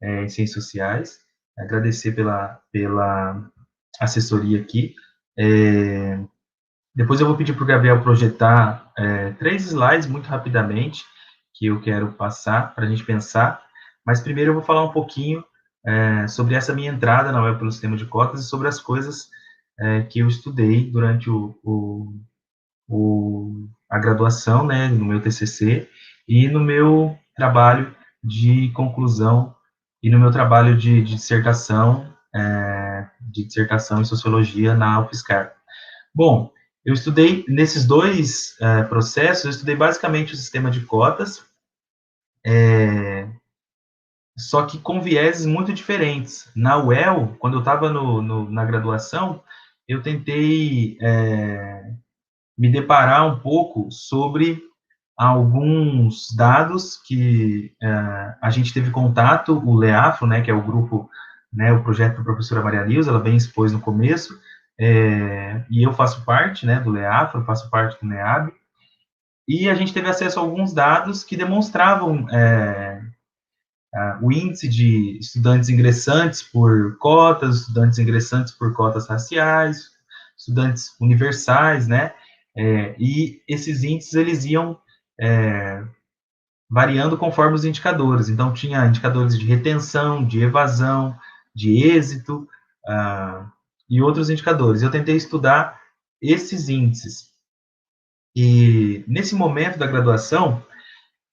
em Ciências Sociais. Agradecer pela assessoria aqui. Depois eu vou pedir para o Gabriel projetar 3 slides muito rapidamente, que eu quero passar para a gente pensar, mas primeiro eu vou falar um pouquinho sobre essa minha entrada na UEL pelo sistema de cotas e sobre as coisas que eu estudei durante a graduação, né, no meu TCC e no meu trabalho de conclusão e no meu trabalho de dissertação em Sociologia na UFSCar. Bom, eu estudei, nesses dois processos, eu estudei basicamente o sistema de cotas, só que com vieses muito diferentes. Na UEL, quando eu estava na graduação, eu tentei me deparar um pouco sobre alguns dados que a gente teve contato, o LEAFRO, né, que é o grupo, né, o projeto da professora Maria Nilza, ela bem expôs no começo, e eu faço parte, né, do LEAFRO, faço parte do NEAB, e a gente teve acesso a alguns dados que demonstravam o índice de estudantes ingressantes por cotas, estudantes ingressantes por cotas raciais, estudantes universais, né, e esses índices, eles iam variando conforme os indicadores. Então, tinha indicadores de retenção, de evasão, de êxito, e outros indicadores. Eu tentei estudar esses índices. E, nesse momento da graduação,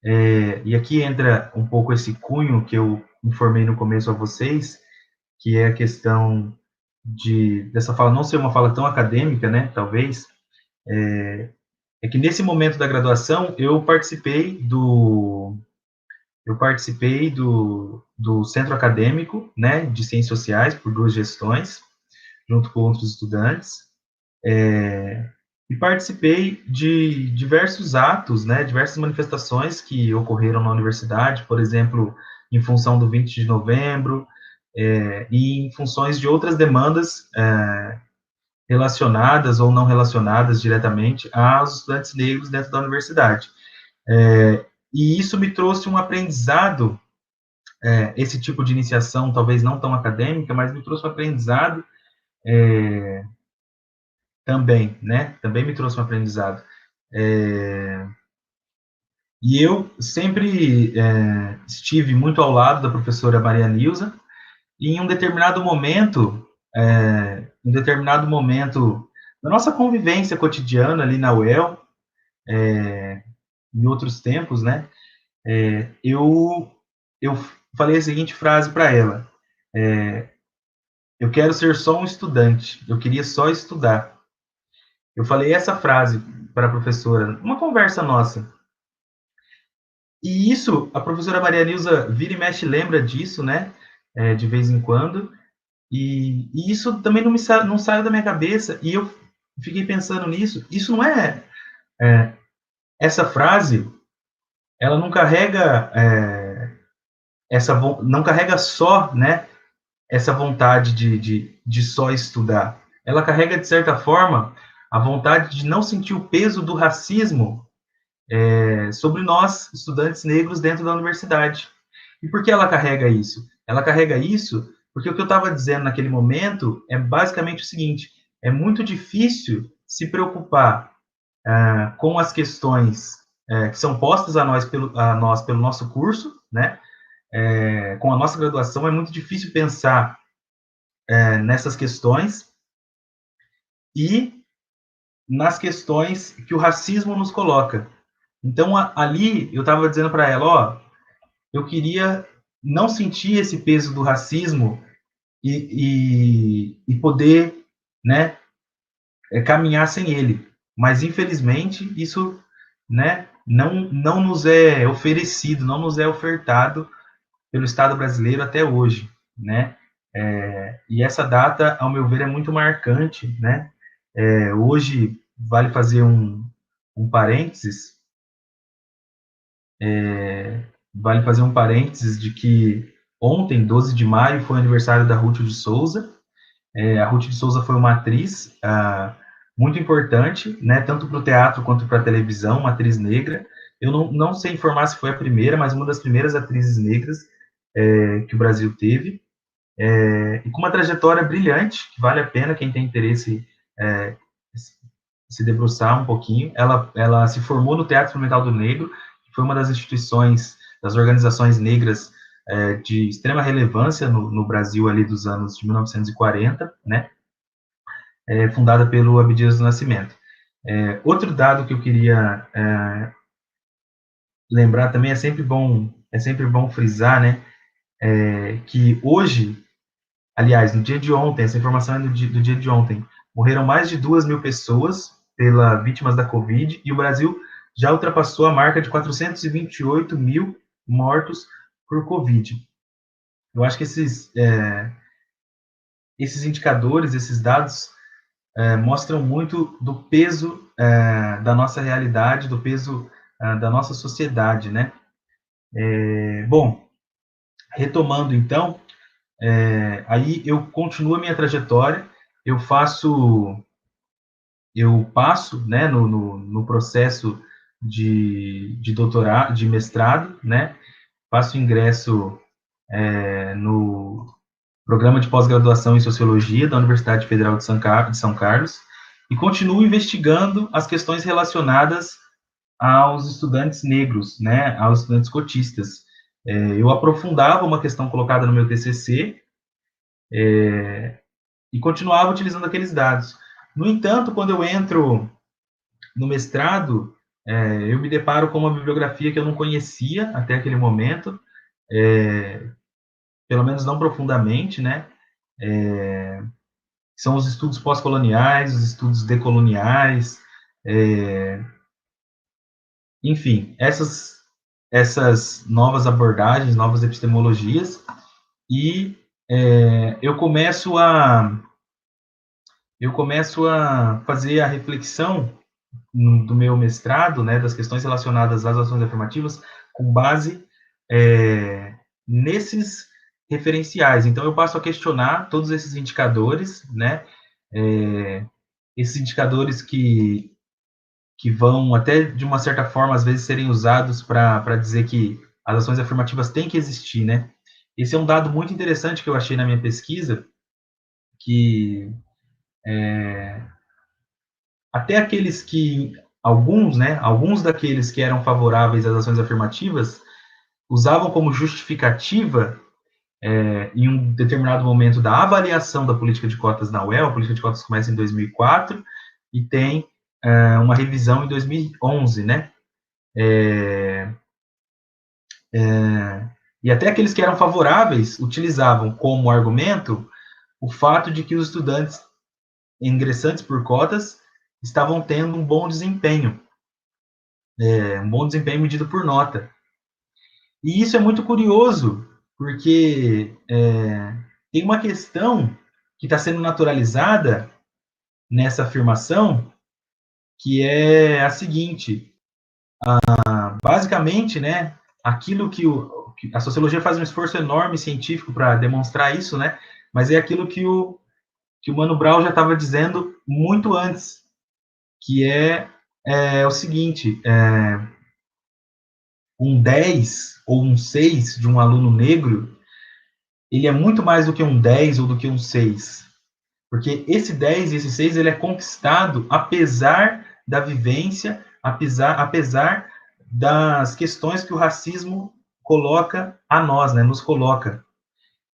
e aqui entra um pouco esse cunho que eu informei no começo a vocês, que é a questão dessa fala não ser uma fala tão acadêmica, né, talvez, que nesse momento da graduação eu participei do centro acadêmico, né, de Ciências Sociais por 2 gestões, junto com outros estudantes, e participei de diversos atos, né, diversas manifestações que ocorreram na universidade, por exemplo, em função do 20 de novembro, e em funções de outras demandas relacionadas ou não relacionadas diretamente aos estudantes negros dentro da universidade. E isso me trouxe um aprendizado, esse tipo de iniciação, talvez não tão acadêmica, mas me trouxe um aprendizado também, né? Também me trouxe um aprendizado. E eu sempre estive muito ao lado da professora Maria Nilza, e em um determinado momento da nossa convivência cotidiana ali na UEL, em outros tempos, né, eu falei a seguinte frase para ela: eu quero ser só um estudante, eu queria só estudar. Eu falei essa frase para a professora, uma conversa nossa. E isso, a professora Maria Nilza vira e mexe lembra disso, né, de vez em quando, e isso também não saiu da minha cabeça, e eu fiquei pensando nisso. Isso não essa frase, ela não carrega não carrega só, né, essa vontade de só estudar. Ela carrega, de certa forma, a vontade de não sentir o peso do racismo sobre nós, estudantes negros, dentro da universidade. E por que ela carrega isso? Ela carrega isso porque o que eu estava dizendo naquele momento é basicamente o seguinte: é muito difícil se preocupar com as questões que são postas a nós pelo nosso curso, né? Com a nossa graduação, é muito difícil pensar nessas questões e nas questões que o racismo nos coloca. Então, ali, eu estava dizendo para ela, eu queria não sentir esse peso do racismo e poder, né, caminhar sem ele. Mas, infelizmente, isso, né, não nos é oferecido, não nos é ofertado pelo Estado brasileiro até hoje, né? E essa data, ao meu ver, é muito marcante, né? Hoje, vale fazer um parênteses, de que ontem, 12 de maio, foi o aniversário da Ruth de Souza. A Ruth de Souza foi uma atriz muito importante, né, tanto para o teatro quanto para a televisão, uma atriz negra. Eu não sei informar se foi a primeira, mas uma das primeiras atrizes negras que o Brasil teve, e com uma trajetória brilhante, que vale a pena quem tem interesse se debruçar um pouquinho. Ela se formou no Teatro Experimental do Negro, que foi uma das instituições, das organizações negras de extrema relevância no Brasil ali dos anos de 1940, né, fundada pelo Abdias do Nascimento. Outro dado que eu queria lembrar também, é sempre bom frisar, né, que hoje, aliás, no dia de ontem, essa informação é do dia de ontem, morreram mais de 2.000 pessoas vítimas da Covid, e o Brasil já ultrapassou a marca de 428 mil mortos por Covid. Eu acho que esses indicadores, esses dados, mostram muito do peso da nossa realidade, do peso da nossa sociedade, né? Bom, retomando então, aí eu continuo a minha trajetória, eu passo, né, no processo de doutorado, de mestrado, né? Faço ingresso no programa de pós-graduação em Sociologia da Universidade Federal de São Carlos, e continuo investigando as questões relacionadas aos estudantes negros, né, aos estudantes cotistas. Eu aprofundava uma questão colocada no meu TCC e continuava utilizando aqueles dados. No entanto, quando eu entro no mestrado, eu me deparo com uma bibliografia que eu não conhecia até aquele momento, pelo menos não profundamente, né? São os estudos pós-coloniais, os estudos decoloniais, enfim, essas novas abordagens, novas epistemologias, e eu começo a fazer a reflexão do meu mestrado, né, das questões relacionadas às ações afirmativas, com base nesses referenciais. Então, eu passo a questionar todos esses indicadores, né, esses indicadores que vão até, de uma certa forma, às vezes, serem usados para dizer que as ações afirmativas têm que existir, né. Esse é um dado muito interessante que eu achei na minha pesquisa, que até alguns daqueles que eram favoráveis às ações afirmativas usavam como justificativa, em um determinado momento da avaliação da política de cotas na UEL. A política de cotas começa em 2004 e tem uma revisão em 2011, né? E até aqueles que eram favoráveis utilizavam como argumento o fato de que os estudantes ingressantes por cotas estavam tendo um bom desempenho medido por nota. E isso é muito curioso, porque tem uma questão que está sendo naturalizada nessa afirmação, que é a seguinte: basicamente, né, aquilo que a sociologia faz um esforço enorme científico para demonstrar isso, né, mas é aquilo que o Mano Brown já estava dizendo muito antes, que é o seguinte: um 10 ou um 6 de um aluno negro, ele é muito mais do que um 10 ou do que um 6. Porque esse 10 e esse 6, ele é conquistado apesar da vivência, apesar das questões que o racismo coloca a nós, né, nos coloca.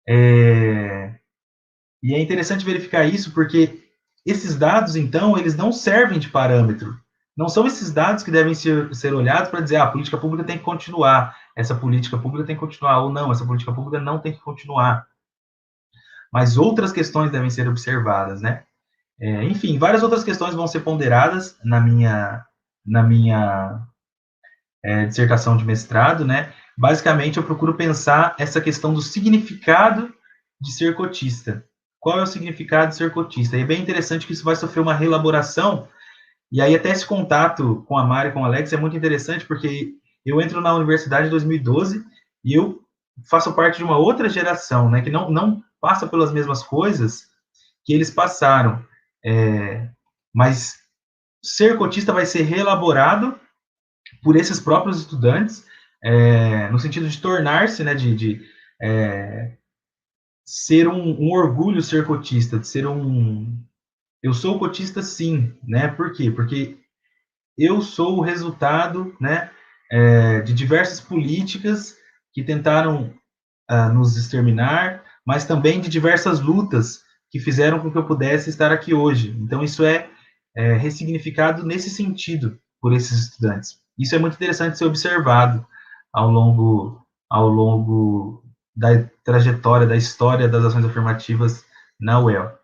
E é interessante verificar isso, porque esses dados, então, eles não servem de parâmetro. Não são esses dados que devem ser olhados para dizer, a política pública tem que continuar, essa política pública tem que continuar, ou não, essa política pública não tem que continuar. Mas outras questões devem ser observadas, né? Enfim, várias outras questões vão ser ponderadas na minha dissertação de mestrado, né? Basicamente, eu procuro pensar essa questão do significado de ser cotista. Qual é o significado de ser cotista? E é bem interessante que isso vai sofrer uma reelaboração, e aí até esse contato com a Mari e com o Alex é muito interessante, porque eu entro na universidade em 2012 e eu faço parte de uma outra geração, né, que não passa pelas mesmas coisas que eles passaram. mas ser cotista vai ser reelaborado por esses próprios estudantes, no sentido de tornar-se, né, de ser um orgulho ser cotista, de ser eu sou cotista sim, né? Por quê? Porque eu sou o resultado, né, de diversas políticas que tentaram nos exterminar, mas também de diversas lutas que fizeram com que eu pudesse estar aqui hoje. Então, isso é ressignificado nesse sentido por esses estudantes. Isso é muito interessante de ser observado ao longo da trajetória, da história das ações afirmativas na UEL.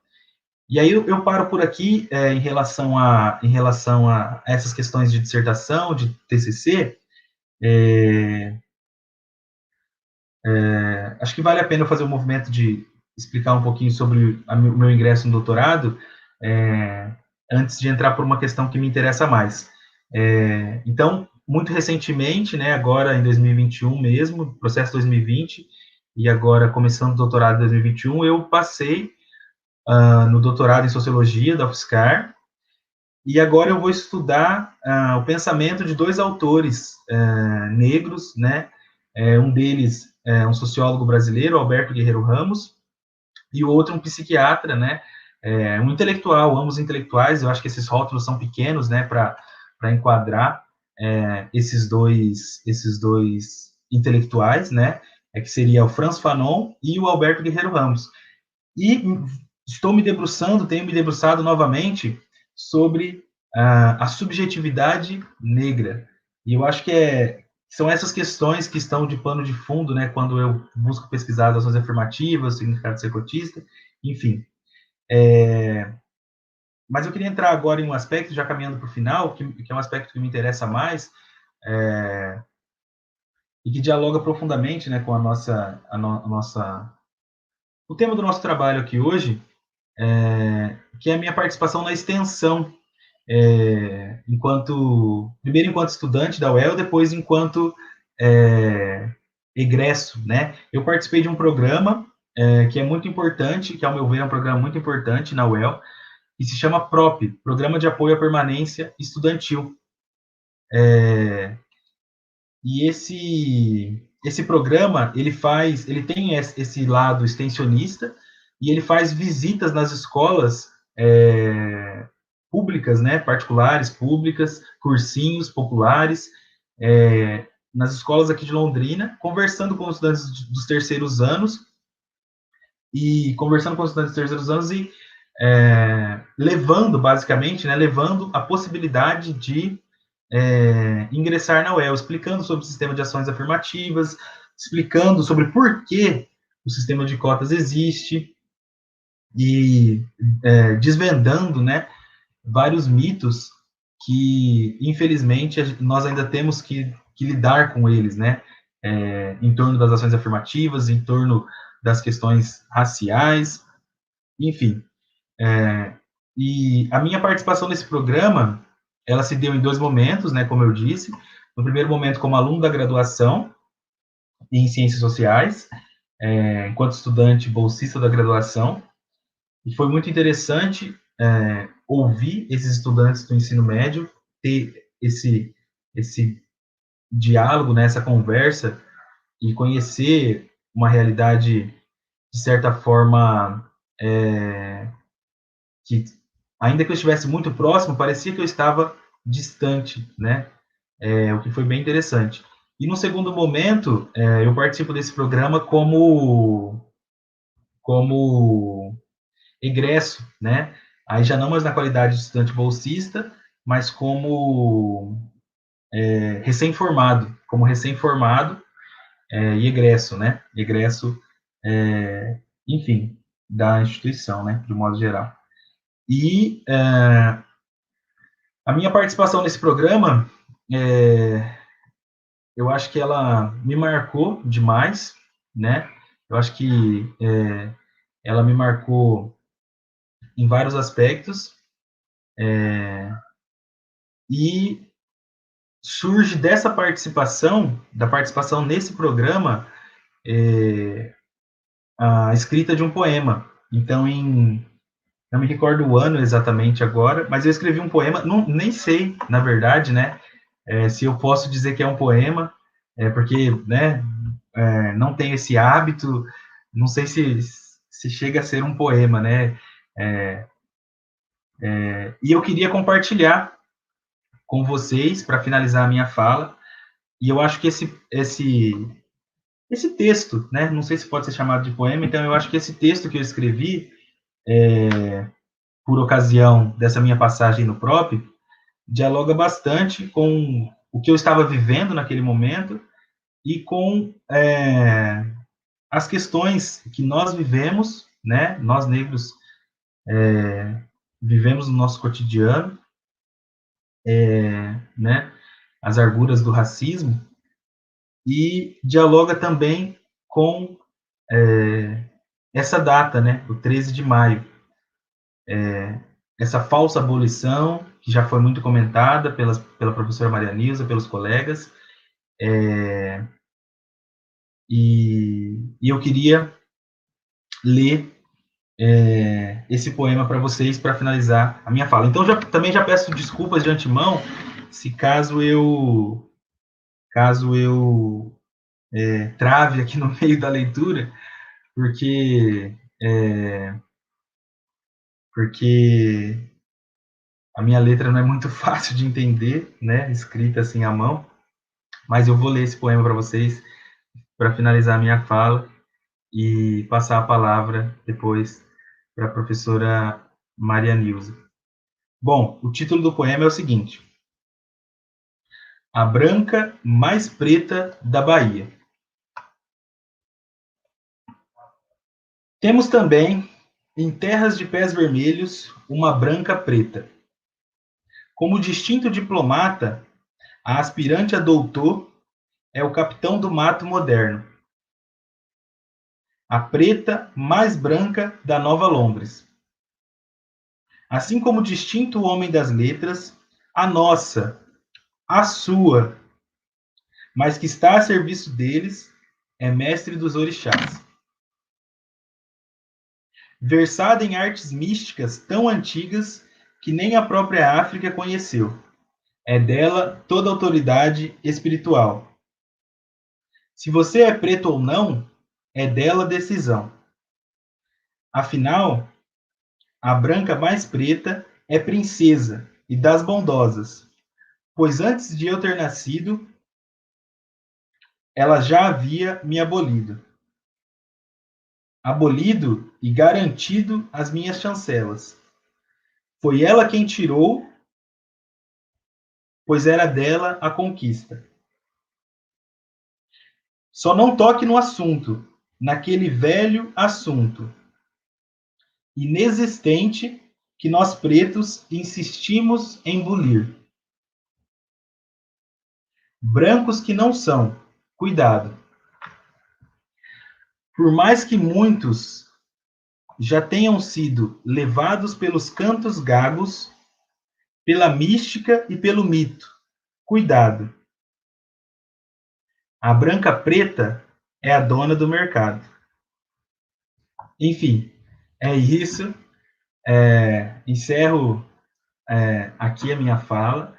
E aí eu paro por aqui em relação a essas questões de dissertação, de TCC. Acho que vale a pena eu fazer o movimento de explicar um pouquinho sobre o meu ingresso no doutorado, antes de entrar por uma questão que me interessa mais. Então, muito recentemente, né, agora em 2021 mesmo, processo 2020, e agora começando o doutorado em 2021, eu passei no doutorado em Sociologia da UFSCar, e agora eu vou estudar o pensamento de dois autores negros, né? Um deles é um sociólogo brasileiro, Alberto Guerreiro Ramos, e o outro um psiquiatra, né? Um intelectual, ambos intelectuais. Eu acho que esses rótulos são pequenos, né? Para enquadrar esses dois intelectuais, né? Que seria o Frantz Fanon e o Alberto Guerreiro Ramos. E tenho me debruçado novamente sobre a subjetividade negra. E eu acho que são essas questões que estão de pano de fundo, né, quando eu busco pesquisar as ações afirmativas, o significado de ser cotista, enfim. Mas eu queria entrar agora em um aspecto, já caminhando para o final, que é um aspecto que me interessa mais, e que dialoga profundamente, né, com a nossa o tema do nosso trabalho aqui hoje, que é a minha participação na extensão, primeiro enquanto estudante da UEL, depois enquanto egresso, né? Eu participei de um programa que é muito importante, que ao meu ver é um programa muito importante na UEL, que se chama PROP, Programa de Apoio à Permanência Estudantil. E esse programa, ele tem esse lado extensionista, e ele faz visitas nas escolas públicas, né, particulares, públicas, cursinhos populares, nas escolas aqui de Londrina, conversando com os estudantes dos terceiros anos, e levando, basicamente, né, levando a possibilidade de ingressar na UEL, explicando sobre o sistema de ações afirmativas, explicando sobre por que o sistema de cotas existe, e desvendando, né, vários mitos que, infelizmente, nós ainda temos que lidar com eles, né, em torno das ações afirmativas, em torno das questões raciais, enfim. E a minha participação nesse programa, ela se deu em dois momentos, né, como eu disse. No primeiro momento, como aluno da graduação em Ciências Sociais, enquanto estudante bolsista da graduação, e foi muito interessante ouvir esses estudantes do ensino médio, ter esse diálogo, né, essa conversa, e conhecer uma realidade, de certa forma, que, ainda que eu estivesse muito próximo, parecia que eu estava distante, né, o que foi bem interessante. E no segundo momento, eu participo desse programa como egresso, né? Aí já não mais na qualidade de estudante bolsista, mas como recém-formado, e egresso, né? Egresso, enfim, da instituição, né? De modo geral. E a minha participação nesse programa, eu acho que ela me marcou demais, né? Eu acho que ela me marcou em vários aspectos, e surge da participação nesse programa, a escrita de um poema. Então, em não me recordo o ano exatamente agora, mas eu escrevi um poema, nem sei, na verdade, né, se eu posso dizer que é um poema, porque, né, não tenho esse hábito, não sei se chega a ser um poema, né, e eu queria compartilhar com vocês, para finalizar a minha fala, e eu acho que esse texto, né, não sei se pode ser chamado de poema, então eu acho que esse texto que eu escrevi, por ocasião dessa minha passagem no próprio, dialoga bastante com o que eu estava vivendo naquele momento e com as questões que nós vivemos, né, nós negros vivemos no nosso cotidiano, né, as arguras do racismo, e dialoga também com essa data, né, o 13 de maio, essa falsa abolição, que já foi muito comentada pela professora Maria Nilza, pelos colegas, e eu queria ler esse poema para vocês, para finalizar a minha fala. Então, também já peço desculpas de antemão, se caso eu trave aqui no meio da leitura, porque a minha letra não é muito fácil de entender, né, escrita assim à mão, mas eu vou ler esse poema para vocês, para finalizar a minha fala, e passar a palavra depois para a professora Maria Nilza. Bom, o título do poema é o seguinte: A Branca Mais Preta da Bahia. Temos também, em terras de pés vermelhos, uma branca preta. Como distinto diplomata, a aspirante a doutor é o capitão do mato moderno. A preta mais branca da Nova Londres. Assim como distinto homem das letras, a nossa, a sua, mas que está a serviço deles, é mestre dos orixás. Versada em artes místicas tão antigas que nem a própria África conheceu. É dela toda autoridade espiritual. Se você é preto ou não, é dela decisão. Afinal, a branca mais preta é princesa e das bondosas, pois antes de eu ter nascido, ela já havia me abolido. Abolido e garantido as minhas chancelas. Foi ela quem tirou, pois era dela a conquista. Só não toque no assunto, naquele velho assunto inexistente que nós pretos insistimos em bulir. Brancos que não são, cuidado. Por mais que muitos já tenham sido levados pelos cantos gagos, pela mística e pelo mito, cuidado. A branca preta é a dona do mercado. Enfim, é isso. Encerro aqui a minha fala.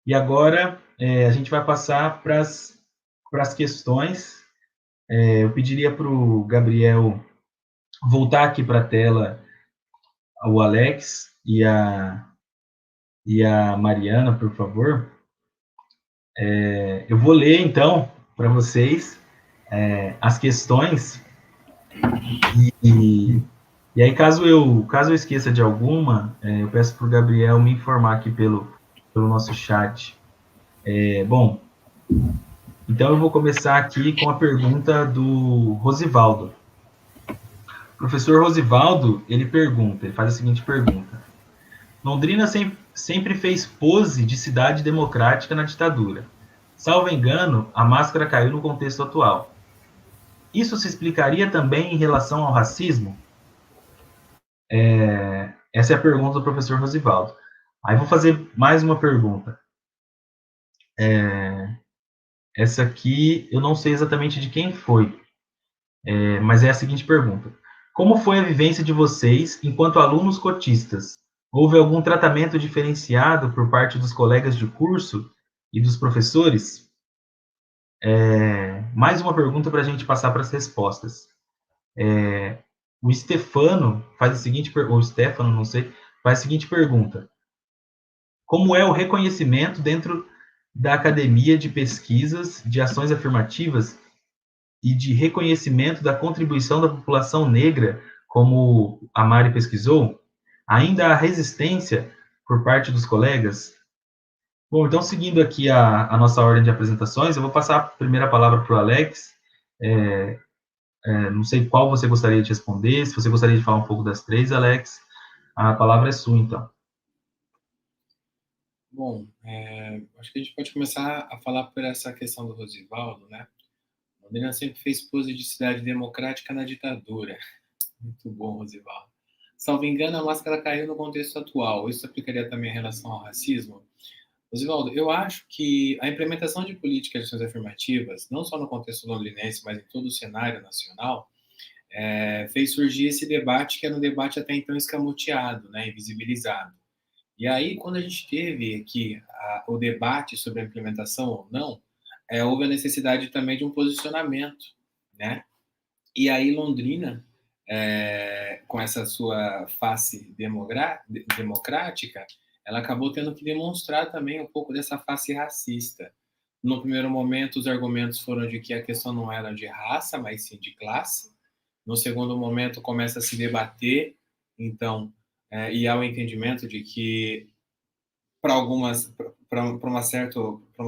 E agora a gente vai passar para as questões. Eu pediria para o Gabriel voltar aqui para a tela, o Alex e a Mariana, por favor. Eu vou ler, então, para vocês as questões. E aí, caso eu esqueça de alguma, eu peço para o Gabriel me informar aqui pelo nosso chat. Bom, então eu vou começar aqui com a pergunta do Rosivaldo. O professor Rosivaldo, ele faz a seguinte pergunta. Londrina sempre fez pose de cidade democrática na ditadura. Salvo engano, a máscara caiu no contexto atual. Isso se explicaria também em relação ao racismo? Essa é a pergunta do professor Rosivaldo. Aí vou fazer mais uma pergunta. Essa aqui eu não sei exatamente de quem foi, mas é a seguinte pergunta. Como foi a vivência de vocês enquanto alunos cotistas? Houve algum tratamento diferenciado por parte dos colegas de curso e dos professores? Mais uma pergunta para a gente passar para as respostas. O Stefano faz a seguinte pergunta, ou Stefano, não sei, faz a seguinte pergunta: como é o reconhecimento dentro da academia de pesquisas de ações afirmativas e de reconhecimento da contribuição da população negra, como a Mari pesquisou? Ainda há resistência por parte dos colegas? Bom, então, seguindo aqui a nossa ordem de apresentações, eu vou passar a primeira palavra para o Alex. Não sei qual você gostaria de responder, se você gostaria de falar um pouco das três, Alex, a palavra é sua, então. Bom, acho que a gente pode começar a falar por essa questão do Rosivaldo, né? Londrina sempre fez pose de cidade democrática na ditadura. Muito bom, Rosivaldo. Salvo engano, a máscara caiu no contexto atual. Isso aplicaria também em relação ao racismo? Rosivaldo, eu acho que a implementação de políticas de ações afirmativas, não só no contexto londrinense, mas em todo o cenário nacional, fez surgir esse debate que era um debate até então escamoteado, né, invisibilizado. E aí, quando a gente teve aqui o debate sobre a implementação ou não, houve a necessidade também de um posicionamento, né? E aí, Londrina, com essa sua face democrática, ela acabou tendo que demonstrar também um pouco dessa face racista. No primeiro momento, os argumentos foram de que a questão não era de raça, mas sim de classe. No segundo momento, começa a se debater, então, e há o entendimento de que para uma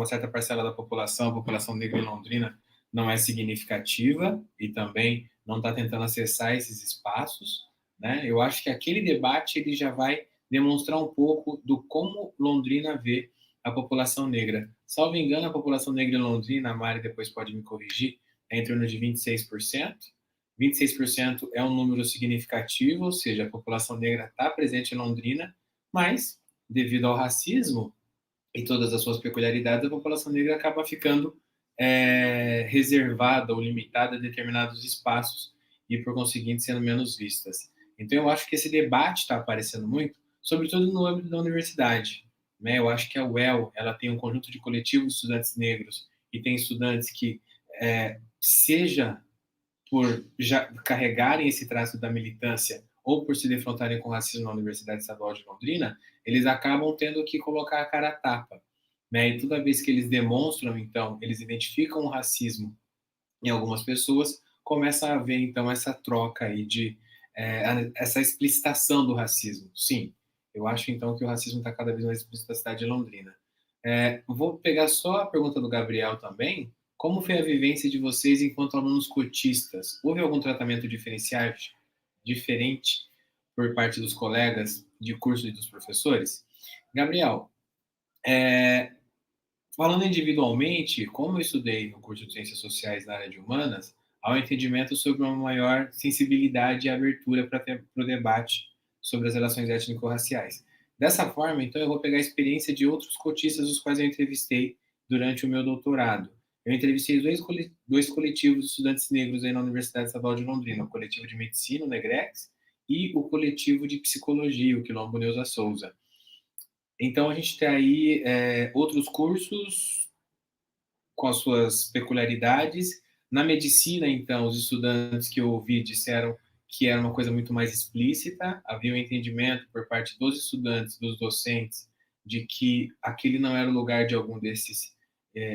certa parcela da população, a população negra em Londrina não é significativa e também não está tentando acessar esses espaços, né? Eu acho que aquele debate ele já vai demonstrar um pouco do como Londrina vê a população negra. Salvo engano, a população negra em Londrina, a Mari depois pode me corrigir, é em torno de 26%. 26% é um número significativo, ou seja, a população negra está presente em Londrina, mas devido ao racismo e todas as suas peculiaridades, a população negra acaba ficando reservada ou limitada a determinados espaços e, por conseguinte, sendo menos vistas. Então, eu acho que esse debate está aparecendo muito, sobretudo no âmbito da universidade. Né? Eu acho que a UEL ela tem um conjunto de coletivos de estudantes negros e tem estudantes que, seja por já carregarem esse traço da militância ou por se defrontarem com o racismo na Universidade Estadual de Londrina, eles acabam tendo que colocar a cara a tapa. Né? E toda vez que eles demonstram, então, eles identificam o racismo em algumas pessoas, começa a haver, então, essa troca aí de essa explicitação do racismo. Sim, eu acho, então, que o racismo está cada vez mais explícito na cidade de Londrina. Vou pegar só a pergunta do Gabriel também. Como foi a vivência de vocês enquanto alunos cotistas? Houve algum tratamento diferente por parte dos colegas de curso e dos professores? Gabriel, falando individualmente, como eu estudei no curso de Ciências Sociais na área de Humanas, há um entendimento sobre uma maior sensibilidade e abertura para o debate sobre as relações étnico-raciais. Dessa forma, então, eu vou pegar a experiência de outros cotistas os quais eu entrevistei durante o meu doutorado. Eu entrevistei dois coletivos de estudantes negros aí na Universidade Estadual de Londrina, o coletivo de medicina, o Negrex, e o coletivo de psicologia, o Quilombo Neuza Souza. Então, a gente tem aí outros cursos com as suas peculiaridades. Na medicina, então, os estudantes que eu ouvi disseram que era uma coisa muito mais explícita, havia um entendimento por parte dos estudantes, dos docentes, de que aquele não era o lugar de algum desses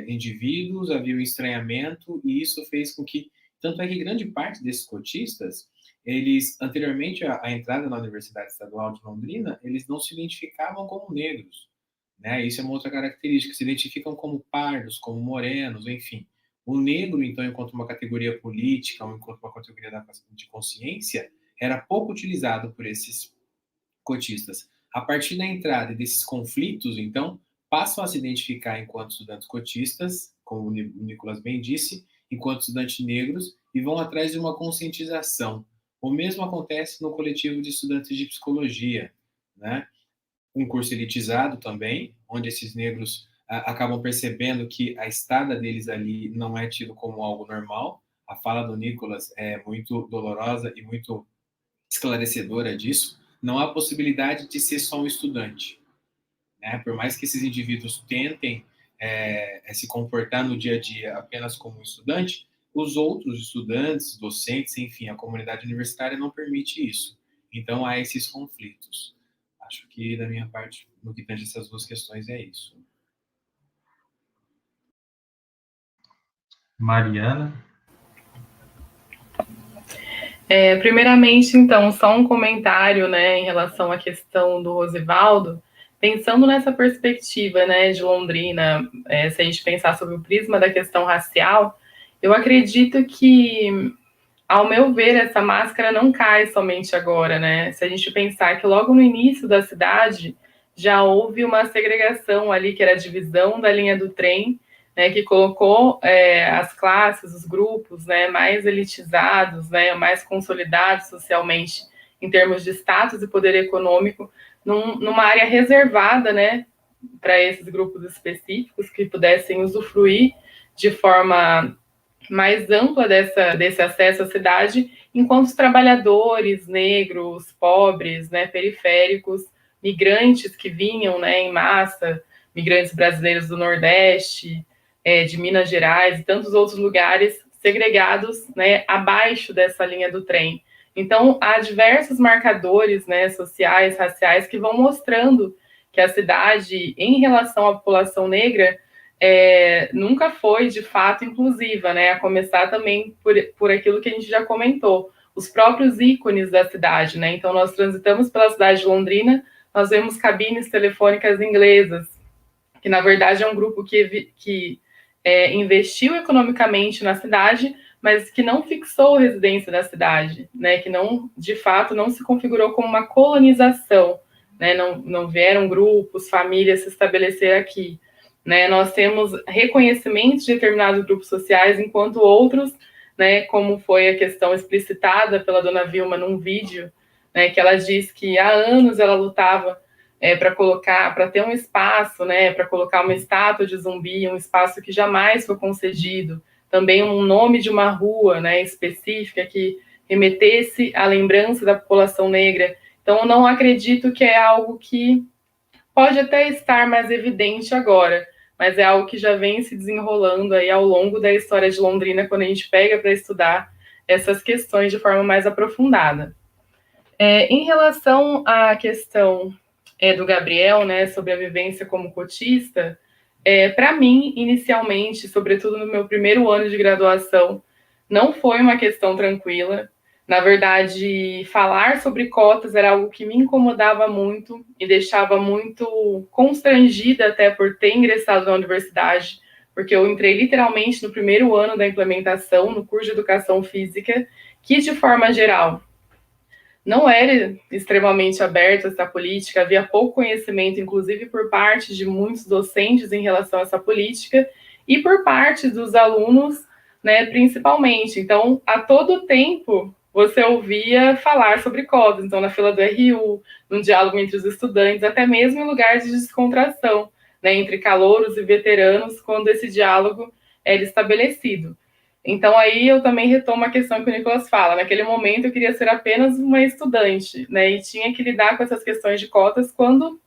indivíduos, havia um estranhamento, e isso fez com que, tanto é que grande parte desses cotistas, eles, anteriormente à entrada na Universidade Estadual de Londrina, eles não se identificavam como negros, né? Isso é uma outra característica, se identificam como pardos, como morenos, enfim. O negro, então, enquanto uma categoria política, ou enquanto uma categoria de consciência, era pouco utilizado por esses cotistas. A partir da entrada desses conflitos, então, passam a se identificar enquanto estudantes cotistas, como o Nicolas bem disse, enquanto estudantes negros, e vão atrás de uma conscientização. O mesmo acontece no coletivo de estudantes de psicologia, né? Um curso elitizado também, onde esses negros acabam percebendo que a estada deles ali não é tido como algo normal. A fala do Nicolas é muito dolorosa e muito esclarecedora disso, não há possibilidade de ser só um estudante, né? Por mais que esses indivíduos tentem se comportar no dia a dia apenas como um estudante, os outros estudantes, docentes, enfim, a comunidade universitária não permite isso. Então, há esses conflitos. Acho que, da minha parte, no que tange essas duas questões, é isso. Mariana? Primeiramente, então, só um comentário, né, em relação à questão do Rosivaldo, pensando nessa perspectiva, né, de Londrina, se a gente pensar sobre o prisma da questão racial, eu acredito que, ao meu ver, essa máscara não cai somente agora, né? Se a gente pensar que logo no início da cidade já houve uma segregação ali, que era a divisão da linha do trem, né, que colocou as classes, os grupos, né, mais elitizados, né, mais consolidados socialmente, em termos de status e poder econômico, numa área reservada, né, para esses grupos específicos que pudessem usufruir de forma mais ampla desse acesso à cidade, enquanto os trabalhadores negros, pobres, né, periféricos, migrantes que vinham, né, em massa, migrantes brasileiros do Nordeste, de Minas Gerais e tantos outros lugares segregados, né, abaixo dessa linha do trem. Então, há diversos marcadores, né, sociais, raciais, que vão mostrando que a cidade, em relação à população negra, nunca foi, de fato, inclusiva, né? A começar também por aquilo que a gente já comentou, os próprios ícones da cidade, né? Então, nós transitamos pela cidade de Londrina, nós vemos cabines telefônicas inglesas, que, na verdade, é um grupo que investiu economicamente na cidade, mas que não fixou residência na cidade, né? Que, não, de fato, não se configurou como uma colonização, né? Não vieram grupos, famílias se estabelecer aqui. Né, nós temos reconhecimentos de determinados grupos sociais, enquanto outros, né, como foi a questão explicitada pela dona Vilma num vídeo, né, que ela diz que há anos ela lutava para ter um espaço, né, para colocar uma estátua de Zumbi, um espaço que jamais foi concedido, também um nome de uma rua, né, específica que remetesse à lembrança da população negra. Então, eu não acredito que é algo que pode até estar mais evidente agora, mas é algo que já vem se desenrolando aí ao longo da história de Londrina, quando a gente pega para estudar essas questões de forma mais aprofundada. Em relação à questão do Gabriel, né, sobre a vivência como cotista, para mim, inicialmente, sobretudo no meu primeiro ano de graduação, não foi uma questão tranquila. Na verdade, falar sobre cotas era algo que me incomodava muito e deixava muito constrangida até por ter ingressado na universidade, porque eu entrei literalmente no primeiro ano da implementação, no curso de Educação Física, que, de forma geral, não era extremamente aberto a essa política, havia pouco conhecimento, inclusive por parte de muitos docentes em relação a essa política, e por parte dos alunos, né, principalmente. Então, a todo tempo, você ouvia falar sobre cotas, então na fila do RU, no diálogo entre os estudantes, até mesmo em lugares de descontração, né, entre calouros e veteranos, quando esse diálogo era estabelecido. Então, aí eu também retomo a questão que o Nicolas fala. Naquele momento, eu queria ser apenas uma estudante, né, e tinha que lidar com essas questões de cotas quando,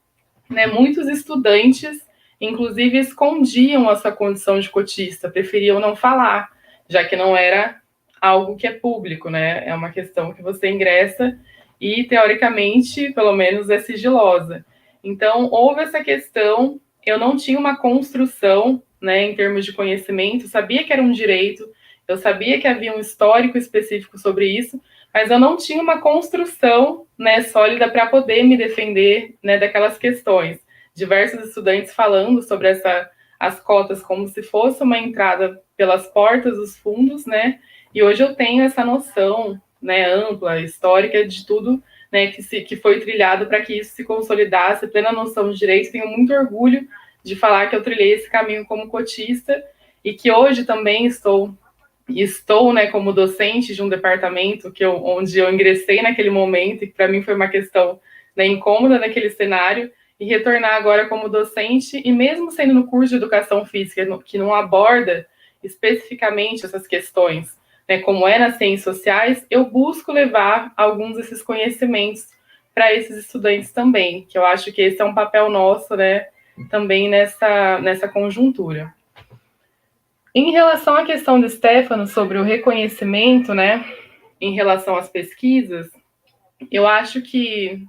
né, muitos estudantes, inclusive, escondiam a sua condição de cotista, preferiam não falar, já que não era algo que é público, né? É uma questão que você ingressa e, teoricamente, pelo menos, é sigilosa. Então, houve essa questão, eu não tinha uma construção, né, em termos de conhecimento, sabia que era um direito, eu sabia que havia um histórico específico sobre isso, mas eu não tinha uma construção, né, sólida para poder me defender, né, daquelas questões. Diversos estudantes falando sobre as cotas como se fosse uma entrada pelas portas dos fundos, né? E hoje eu tenho essa noção, né, ampla, histórica de tudo, né, que foi trilhado para que isso se consolidasse, plena noção de direitos. Tenho muito orgulho de falar que eu trilhei esse caminho como cotista e que hoje também estou, né, como docente de um departamento onde eu ingressei naquele momento e que para mim foi uma questão, né, incômoda naquele cenário, e retornar agora como docente, e mesmo sendo no curso de Educação Física, que não aborda especificamente essas questões, né, como é nas ciências sociais, eu busco levar alguns desses conhecimentos para esses estudantes também, que eu acho que esse é um papel nosso, né, também nessa conjuntura. Em relação à questão do Stefano sobre o reconhecimento, né, em relação às pesquisas, eu acho que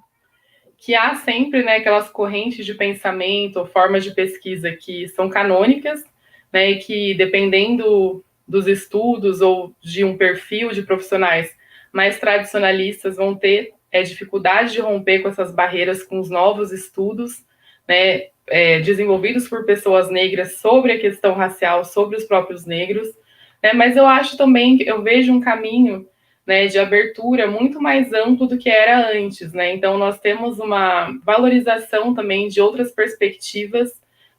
há sempre, né, aquelas correntes de pensamento ou formas de pesquisa que são canônicas, né, e que dependendo dos estudos ou de um perfil de profissionais mais tradicionalistas vão ter dificuldade de romper com essas barreiras com os novos estudos, né, desenvolvidos por pessoas negras sobre a questão racial, sobre os próprios negros, né, mas eu acho também, eu vejo um caminho, né, de abertura muito mais amplo do que era antes, né? Então nós temos uma valorização também de outras perspectivas,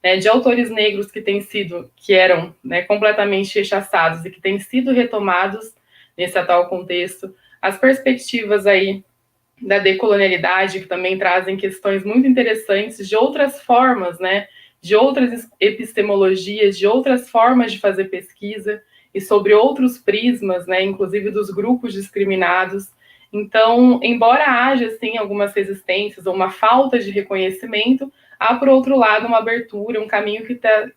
né, de autores negros que eram, né, completamente rechaçados e que têm sido retomados nesse atual contexto. As perspectivas aí da decolonialidade, que também trazem questões muito interessantes de outras formas, né, de outras epistemologias, de outras formas de fazer pesquisa e sobre outros prismas, né, inclusive dos grupos discriminados. Então, embora haja, sim, algumas resistências ou uma falta de reconhecimento, há, por outro lado, uma abertura, um caminho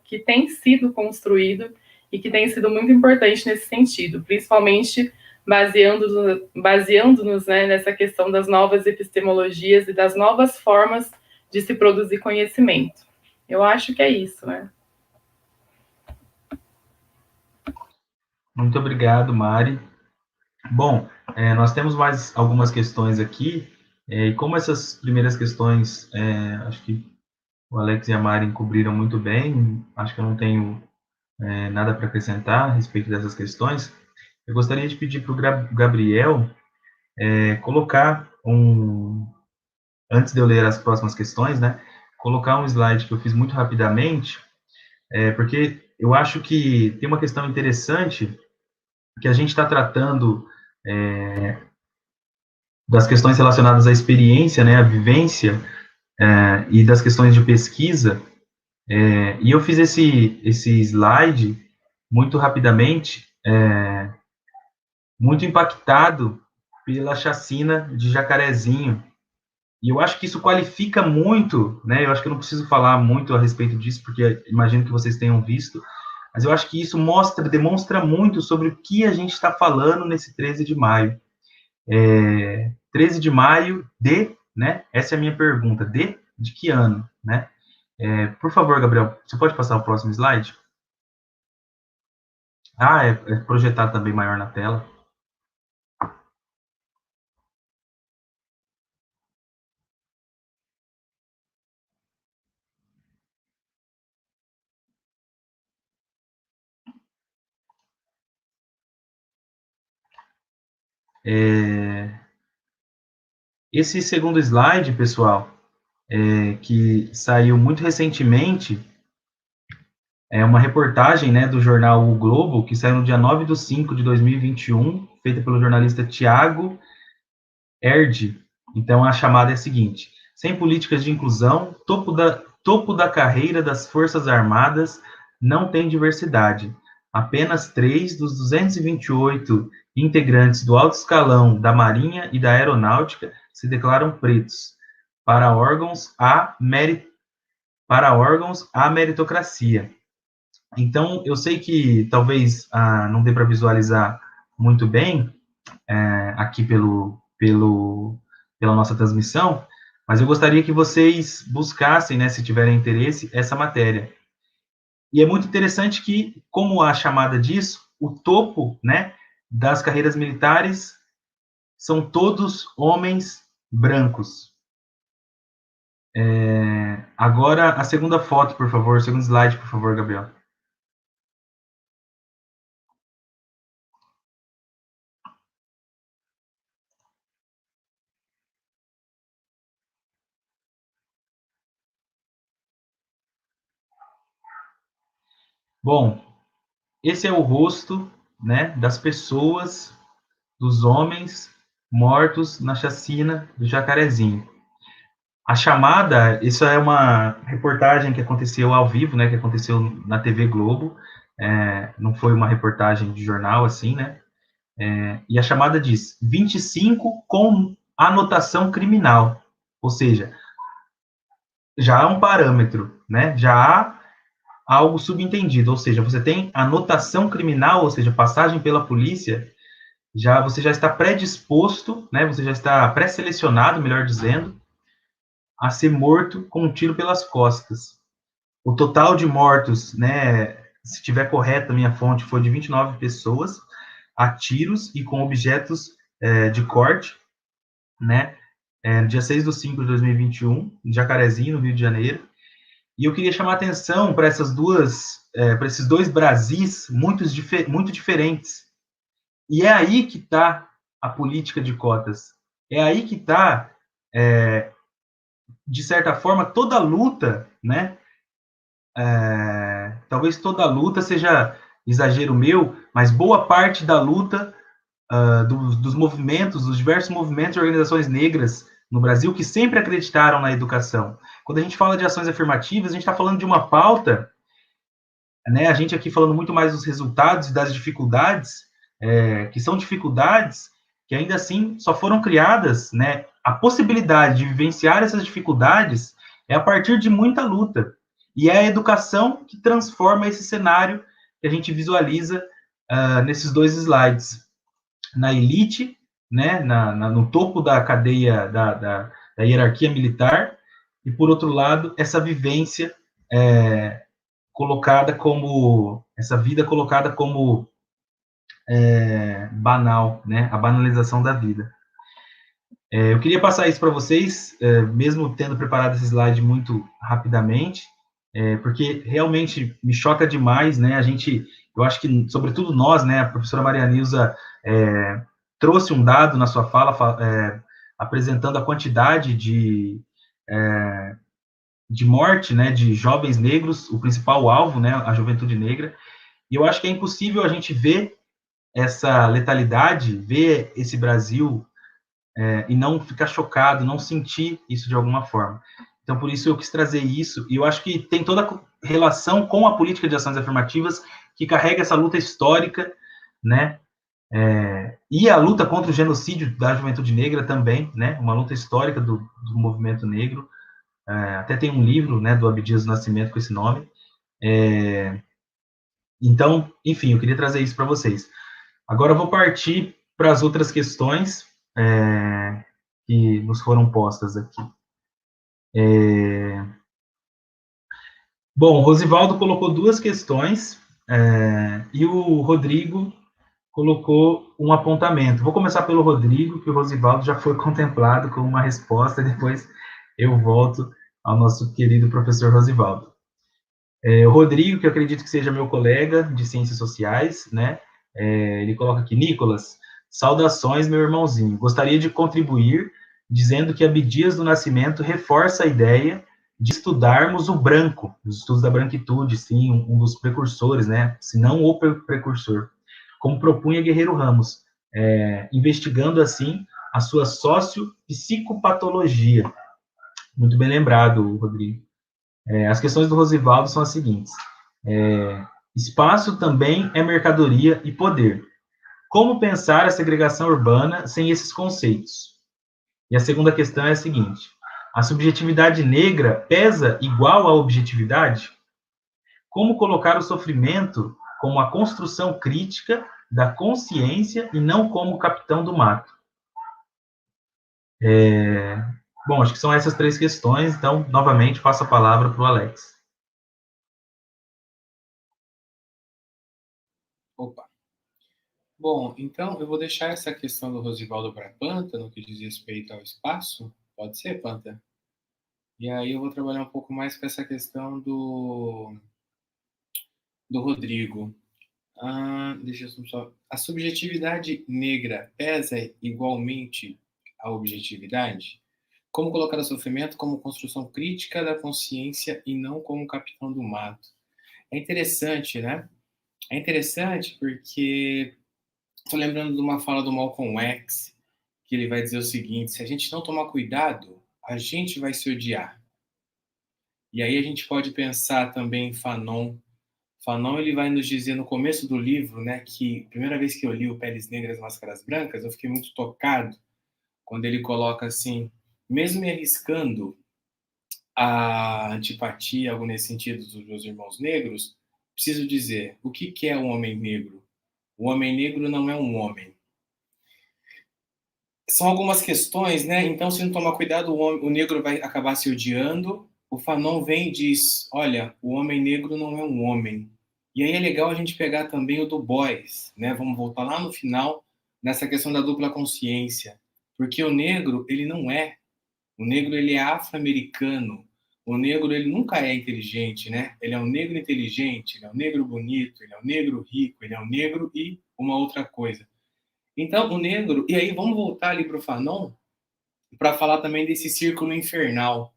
que tem sido construído e que tem sido muito importante nesse sentido, principalmente baseando-nos, né, nessa questão das novas epistemologias e das novas formas de se produzir conhecimento. Eu acho que é isso, né? Muito obrigado, Mari. Bom, nós temos mais algumas questões aqui, e como essas primeiras questões, acho que o Alex e a Mari cobriram muito bem, acho que eu não tenho nada para acrescentar a respeito dessas questões. Eu gostaria de pedir para o Gabriel colocar antes de eu ler as próximas questões, né, colocar um slide que eu fiz muito rapidamente, porque eu acho que tem uma questão interessante que a gente está tratando das questões relacionadas à experiência, né, à vivência, e das questões de pesquisa, e eu fiz esse slide muito rapidamente, muito impactado pela chacina de Jacarezinho, e eu acho que isso qualifica muito, né, eu acho que eu não preciso falar muito a respeito disso, porque imagino que vocês tenham visto, mas eu acho que isso demonstra muito sobre o que a gente está falando nesse 13 de maio. 13 de maio né, essa é a minha pergunta, de que ano, né? Por favor, Gabriel, você pode passar o próximo slide? É projetado também maior na tela. Esse segundo slide, pessoal, que saiu muito recentemente, é uma reportagem, né, do jornal O Globo, que saiu no dia 9/5/2021, feita pelo jornalista Tiago Erd. Então, a chamada é a seguinte: sem políticas de inclusão, topo da carreira das Forças Armadas não tem diversidade. Apenas 3 dos 228 integrantes do alto escalão da Marinha e da Aeronáutica se declaram pretos. Para órgãos, há meritocracia. Então, eu sei que talvez não dê para visualizar muito bem aqui pela nossa transmissão, mas eu gostaria que vocês buscassem, né, se tiverem interesse, essa matéria. E é muito interessante que, como a chamada diz, o topo, né, das carreiras militares são todos homens brancos. Agora, a segunda foto, por favor, o segundo slide, por favor, Gabriel. Bom, esse é o rosto, né, das pessoas, dos homens mortos na chacina do Jacarezinho. A chamada, isso é uma reportagem que aconteceu ao vivo, né, que aconteceu na TV Globo, não foi uma reportagem de jornal, assim, né, E a chamada diz 25 com anotação criminal, ou seja, já há um parâmetro, né? Já há algo subentendido, ou seja, você tem anotação criminal, ou seja, passagem pela polícia, você já está predisposto, né? Você já está pré-selecionado, melhor dizendo, a ser morto com um tiro pelas costas. O total de mortos, né, se tiver correta a minha fonte, foi de 29 pessoas a tiros e com objetos de corte, né, dia 6/5/2021, em Jacarezinho, no Rio de Janeiro. E eu queria chamar a atenção para para esses dois Brasis muito diferentes. E é aí que está a política de cotas. É aí que está, de certa forma, toda a luta, né? Talvez toda a luta seja exagero meu, mas boa parte da luta dos movimentos, dos diversos movimentos e organizações negras no Brasil que sempre acreditaram na educação. Quando a gente fala de ações afirmativas, a gente está falando de uma pauta, né? A gente aqui falando muito mais dos resultados e das dificuldades, que são dificuldades que ainda assim só foram criadas, né? A possibilidade de vivenciar essas dificuldades é a partir de muita luta. E é a educação que transforma esse cenário que a gente visualiza nesses dois slides. Na elite, né, no topo da cadeia da hierarquia militar, e, por outro lado, essa vivência colocada como, essa vida colocada como banal, né, a banalização da vida. Eu queria passar isso para vocês, mesmo tendo preparado esse slide muito rapidamente, porque realmente me choca demais, né, eu acho que, sobretudo nós, né, a professora Maria Nilza trouxe um dado na sua fala, apresentando a quantidade de morte, né, de jovens negros, o principal alvo, né, a juventude negra, e eu acho que é impossível a gente ver essa letalidade, ver esse Brasil e não ficar chocado, não sentir isso de alguma forma. Então, por isso eu quis trazer isso, e eu acho que tem toda a relação com a política de ações afirmativas, que carrega essa luta histórica, né, e a luta contra o genocídio da juventude negra também, né, uma luta histórica do movimento negro, até tem um livro, né, do Abdias do Nascimento com esse nome. Então, enfim, eu queria trazer isso para vocês. Agora eu vou partir para as outras questões que nos foram postas aqui. Bom, o Rosivaldo colocou duas questões e o Rodrigo colocou um apontamento. Vou começar pelo Rodrigo, que o Rosivaldo já foi contemplado com uma resposta, e depois eu volto ao nosso querido professor Rosivaldo. O Rodrigo, que eu acredito que seja meu colega de Ciências Sociais, né? Ele coloca aqui, Nicolas, saudações, meu irmãozinho. Gostaria de contribuir dizendo que Abdias do Nascimento reforça a ideia de estudarmos o branco, os estudos da branquitude, sim, um dos precursores, né? Se não o precursor, como propunha Guerreiro Ramos, investigando, assim, a sua sociopsicopatologia. Muito bem lembrado, Rodrigo. As questões do Rosivaldo são as seguintes. Espaço também é mercadoria e poder. Como pensar a segregação urbana sem esses conceitos? E a segunda questão é a seguinte. A subjetividade negra pesa igual à objetividade? Como colocar o sofrimento como a construção crítica da consciência e não como o capitão do mato? Bom, acho que são essas três questões, então, novamente, passo a palavra para o Alex. Opa. Bom, então eu vou deixar essa questão do Rosivaldo para Panta, no que diz respeito ao espaço. Pode ser, Panta? E aí eu vou trabalhar um pouco mais com essa questão do Rodrigo. Deixa eu só. A subjetividade negra pesa igualmente a objetividade? Como colocar o sofrimento como construção crítica da consciência e não como capitão do mato? É interessante, né? É interessante porque estou lembrando de uma fala do Malcolm X, que ele vai dizer o seguinte: se a gente não tomar cuidado, a gente vai se odiar. E aí a gente pode pensar também em Fanon Fanon, ele vai nos dizer no começo do livro, né, que a primeira vez que eu li o Peles Negras, Máscaras Brancas, eu fiquei muito tocado quando ele coloca assim, mesmo me arriscando a antipatia, algo nesse sentido, dos meus irmãos negros, preciso dizer, o que é um homem negro? O homem negro não é um homem. São algumas questões, né? Então, se não tomar cuidado, o negro vai acabar se odiando. O Fanon vem e diz, olha, o homem negro não é um homem. E aí é legal a gente pegar também o Du Bois, né? Vamos voltar lá no final, nessa questão da dupla consciência. Porque o negro, ele não é. O negro, ele é afro-americano. O negro, ele nunca é inteligente, né? Ele é um negro inteligente, ele é um negro bonito, ele é um negro rico, ele é um negro e uma outra coisa. Então, o negro... E aí, vamos voltar ali para o Fanon para falar também desse círculo infernal.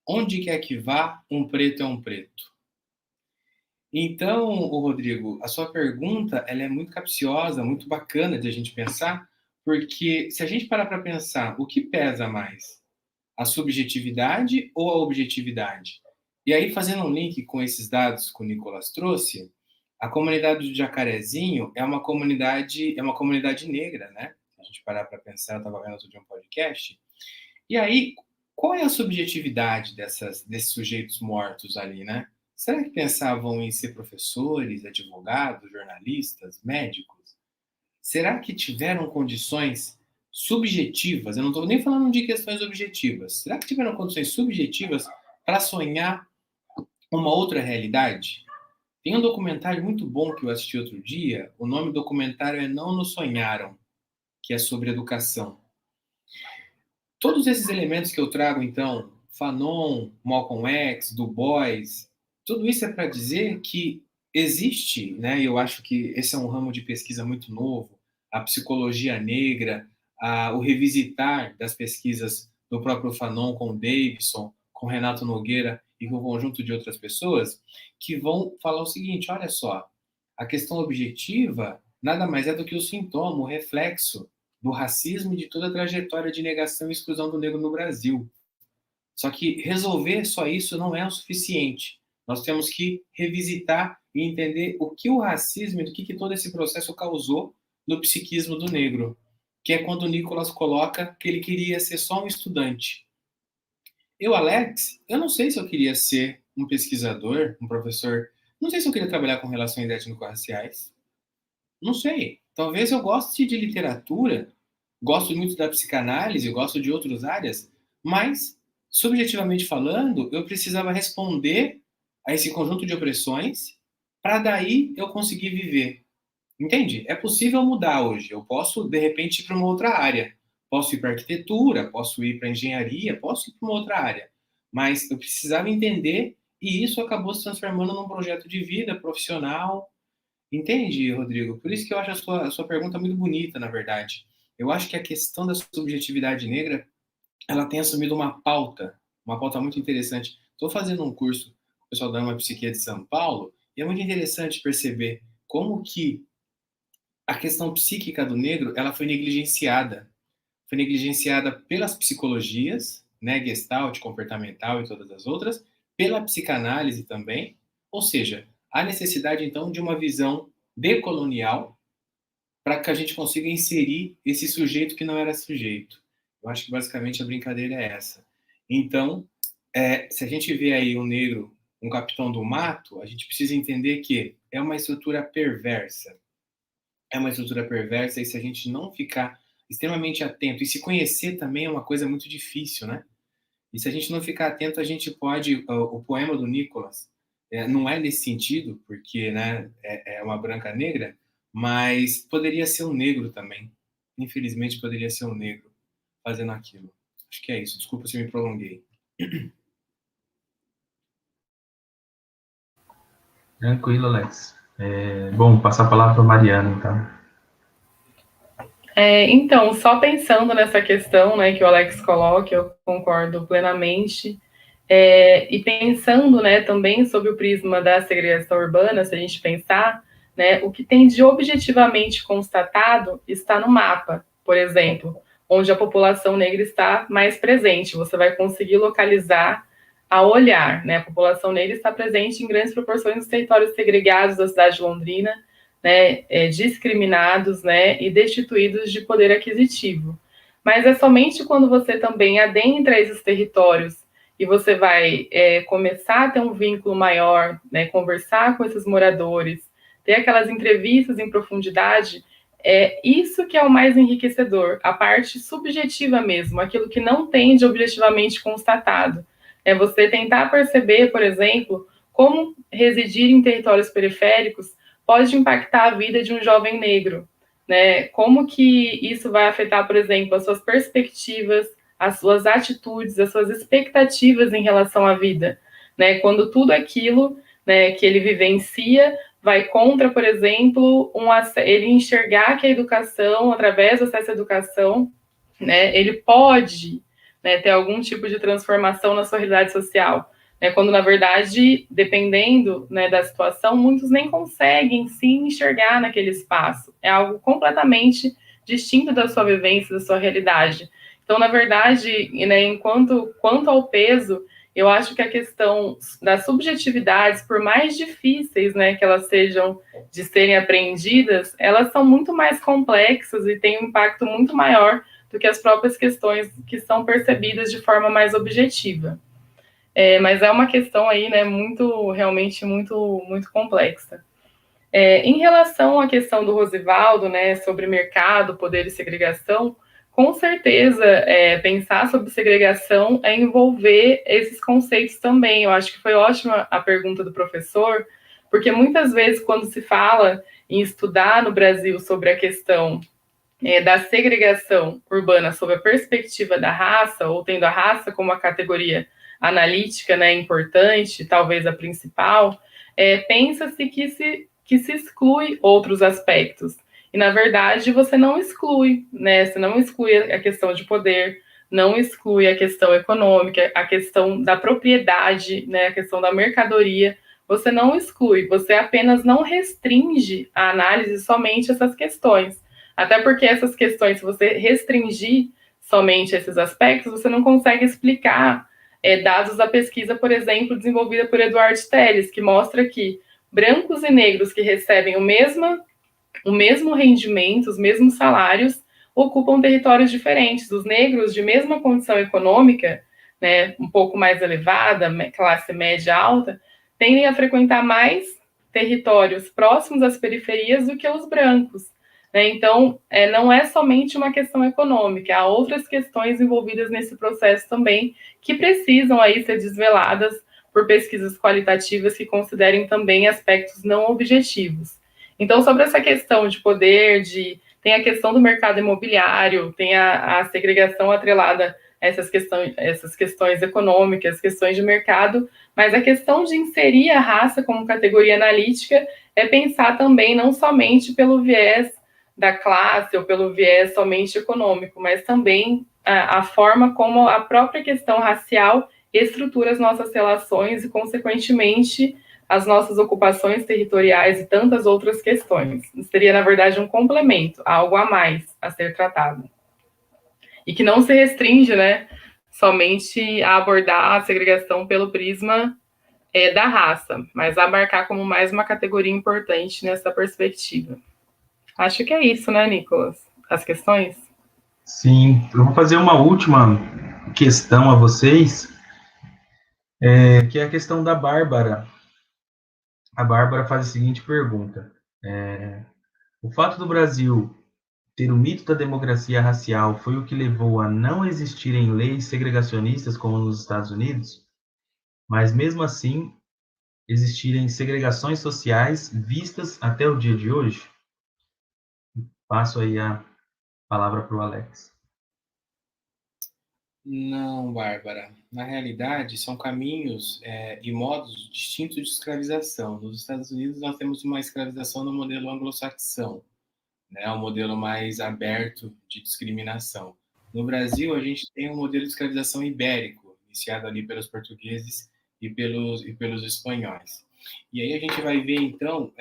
Onde quer que vá, um preto é um preto. Então, Rodrigo, a sua pergunta ela é muito capciosa, muito bacana de a gente pensar, porque se a gente parar para pensar, o que pesa mais? A subjetividade ou a objetividade? E aí, fazendo um link com esses dados que o Nicolas trouxe, a comunidade do Jacarezinho é uma comunidade negra, né? Se a gente parar para pensar, eu estava vendo outro dia um podcast. E aí, qual é a subjetividade desses sujeitos mortos ali, né? Será que pensavam em ser professores, advogados, jornalistas, médicos? Será que tiveram condições subjetivas? Eu não estou nem falando de questões objetivas. Será que tiveram condições subjetivas para sonhar uma outra realidade? Tem um documentário muito bom que eu assisti outro dia. O nome do documentário é Não Nos Sonharam, que é sobre educação. Todos esses elementos que eu trago, então, Fanon, Malcolm X, Du Bois, tudo isso é para dizer que existe, né? Eu acho que esse é um ramo de pesquisa muito novo, a psicologia negra, o revisitar das pesquisas do próprio Fanon com o Davidson, com o Renato Nogueira e com um conjunto de outras pessoas, que vão falar o seguinte, olha só, a questão objetiva nada mais é do que o sintoma, o reflexo do racismo e de toda a trajetória de negação e exclusão do negro no Brasil. Só que resolver só isso não é o suficiente. Nós temos que revisitar e entender o que o racismo e do que todo esse processo causou no psiquismo do negro, que é quando o Nicolas coloca que ele queria ser só um estudante. Eu, Alex, eu não sei se eu queria ser um pesquisador, um professor, não sei se eu queria trabalhar com relações étnico-raciais, não sei. Talvez eu goste de literatura, gosto muito da psicanálise, gosto de outras áreas, mas, subjetivamente falando, eu precisava responder a esse conjunto de opressões para daí eu conseguir viver. Entende? É possível mudar hoje. Eu posso, de repente, ir para uma outra área. Posso ir para arquitetura, posso ir para engenharia, posso ir para uma outra área. Mas eu precisava entender e isso acabou se transformando num projeto de vida profissional. Entende, Rodrigo? Por isso que eu acho a sua pergunta muito bonita, na verdade. Eu acho que a questão da subjetividade negra, ela tem assumido uma pauta muito interessante. Estou fazendo um curso com o pessoal da Ama Psiquia de São Paulo, e é muito interessante perceber como que a questão psíquica do negro, ela foi negligenciada. Foi negligenciada pelas psicologias, né, Gestalt, comportamental e todas as outras, pela psicanálise também, ou seja, há necessidade, então, de uma visão decolonial para que a gente consiga inserir esse sujeito que não era sujeito. Eu acho que, basicamente, a brincadeira é essa. Então, se a gente vê aí um negro, um capitão do mato, a gente precisa entender que é uma estrutura perversa. É uma estrutura perversa e se a gente não ficar extremamente atento, e se conhecer também é uma coisa muito difícil, né? E se a gente não ficar atento, a gente pode... O poema do Nicolas não é nesse sentido, porque né, é uma branca negra, mas poderia ser um negro também. Infelizmente, poderia ser um negro fazendo aquilo. Acho que é isso. Desculpa se me prolonguei. Tranquilo, Alex. Bom, passar a palavra para a Mariana, então. Então, só pensando nessa questão, né, que o Alex coloca, eu concordo plenamente, e pensando, né, também sobre o prisma da segregação urbana, se a gente pensar, né, o que tem de objetivamente constatado está no mapa, por exemplo, onde a população negra está mais presente, você vai conseguir localizar a olhar, né? A população negra está presente em grandes proporções nos territórios segregados da cidade de Londrina, né? Discriminados, né? E destituídos de poder aquisitivo. Mas é somente quando você também adentra esses territórios e você vai começar a ter um vínculo maior, né? Conversar com esses moradores, ter aquelas entrevistas em profundidade, isso que é o mais enriquecedor, a parte subjetiva mesmo, aquilo que não tem de objetivamente constatado. É você tentar perceber, por exemplo, como residir em territórios periféricos pode impactar a vida de um jovem negro, né? Como que isso vai afetar, por exemplo, as suas perspectivas, as suas atitudes, as suas expectativas em relação à vida, né? Quando tudo aquilo, né, que ele vivencia vai contra, por exemplo, ele enxergar que a educação, através do acesso à educação, né, ele pode, né, ter algum tipo de transformação na sua realidade social, né, quando, na verdade, dependendo, né, da situação, muitos nem conseguem se enxergar naquele espaço. É algo completamente distinto da sua vivência, da sua realidade. Então, na verdade, né, quanto ao peso, eu acho que a questão das subjetividades, por mais difíceis, né, que elas sejam de serem apreendidas, elas são muito mais complexas e têm um impacto muito maior do que as próprias questões que são percebidas de forma mais objetiva. Mas é uma questão aí, né, realmente muito complexa. Em relação à questão do Rosivaldo, né, sobre mercado, poder e segregação, com certeza, pensar sobre segregação é envolver esses conceitos também. Eu acho que foi ótima a pergunta do professor, porque muitas vezes, quando se fala em estudar no Brasil sobre a questão da segregação urbana sob a perspectiva da raça, ou tendo a raça como uma categoria analítica, né, importante, talvez a principal, pensa-se que se exclui outros aspectos. E, na verdade, você não exclui, né? Você não exclui a questão de poder, não exclui a questão econômica, a questão da propriedade, né? A questão da mercadoria. Você não exclui, você apenas não restringe a análise somente a essas questões. Até porque essas questões, se você restringir somente esses aspectos, você não consegue explicar dados da pesquisa, por exemplo, desenvolvida por Eduardo Telles, que mostra que brancos e negros que recebem o mesmo rendimento, os mesmos salários, ocupam territórios diferentes. Os negros de mesma condição econômica, né, um pouco mais elevada, classe média alta, tendem a frequentar mais territórios próximos às periferias do que os brancos. Né? Então, não é somente uma questão econômica, há outras questões envolvidas nesse processo também que precisam aí ser desveladas por pesquisas qualitativas que considerem também aspectos não objetivos. Então, sobre essa questão de poder, tem a questão do mercado imobiliário, tem a segregação atrelada a essas questões econômicas, questões de mercado, mas a questão de inserir a raça como categoria analítica é pensar também não somente pelo viés da classe ou pelo viés somente econômico, mas também a forma como a própria questão racial estrutura as nossas relações e, consequentemente, as nossas ocupações territoriais e tantas outras questões. Seria, na verdade, um complemento, algo a mais a ser tratado. E que não se restringe, né, somente a abordar a segregação pelo prisma da raça, mas a marcar como mais uma categoria importante nessa perspectiva. Acho que é isso, né, Nicolas? As questões? Sim, eu vou fazer uma última questão a vocês, que é a questão da Bárbara. A Bárbara faz a seguinte pergunta: o fato do Brasil ter o mito da democracia racial foi o que levou a não existirem leis segregacionistas como nos Estados Unidos, mas mesmo assim existirem segregações sociais vistas até o dia de hoje? Passo aí a palavra para o Alex. Não, Bárbara. Na realidade, são caminhos e modos distintos de escravização. Nos Estados Unidos, nós temos uma escravização no modelo anglo-saxão, né, um modelo mais aberto de discriminação. No Brasil, a gente tem um modelo de escravização ibérico, iniciado ali pelos portugueses e pelos espanhóis. E aí a gente vai ver, então,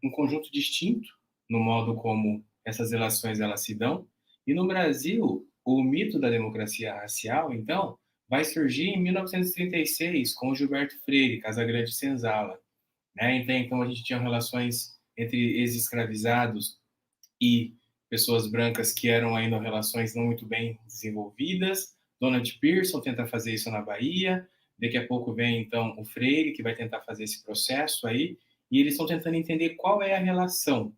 um conjunto distinto no modo como essas relações elas se dão. E no Brasil, o mito da democracia racial, então, vai surgir em 1936, com o Gilberto Freire, Casagrande Senzala. Né? Então, a gente tinha relações entre ex-escravizados e pessoas brancas que eram ainda relações não muito bem desenvolvidas. Donald Pearson tenta fazer isso na Bahia, daqui a pouco vem, então, o Freire, que vai tentar fazer esse processo aí, e eles estão tentando entender qual é a relação,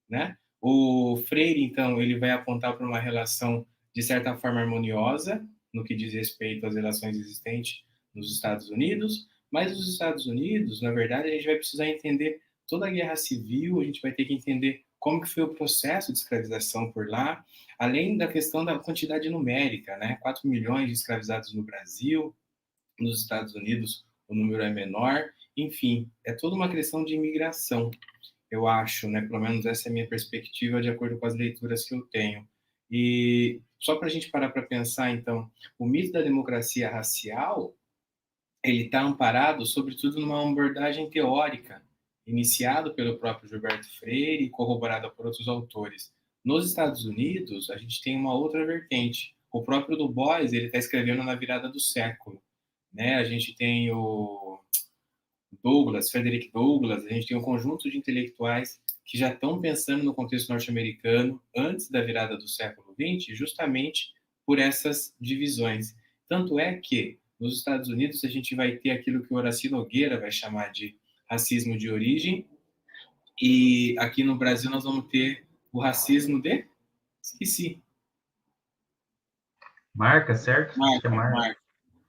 né? O Freire, então, ele vai apontar para uma relação, de certa forma, harmoniosa, no que diz respeito às relações existentes nos Estados Unidos, mas os Estados Unidos, na verdade, a gente vai precisar entender toda a guerra civil, a gente vai ter que entender como que foi o processo de escravização por lá, além da questão da quantidade numérica, né? 4 milhões de escravizados no Brasil, nos Estados Unidos o número é menor, enfim, é toda uma questão de imigração, eu acho, né? Pelo menos essa é a minha perspectiva, de acordo com as leituras que eu tenho. E só para a gente parar para pensar, então, o mito da democracia racial, ele está amparado, sobretudo, numa abordagem teórica, iniciado pelo próprio Gilberto Freire e corroborada por outros autores. Nos Estados Unidos, a gente tem uma outra vertente. O próprio Du Bois, ele está escrevendo na virada do século, né? A gente tem o Douglas, Frederick Douglass, a gente tem um conjunto de intelectuais que já estão pensando no contexto norte-americano antes da virada do século XX, justamente por essas divisões. Tanto é que, nos Estados Unidos, a gente vai ter aquilo que o Horaci Nogueira vai chamar de racismo de origem, e aqui no Brasil nós vamos ter o racismo de... Esqueci. Marca, certo? Marca.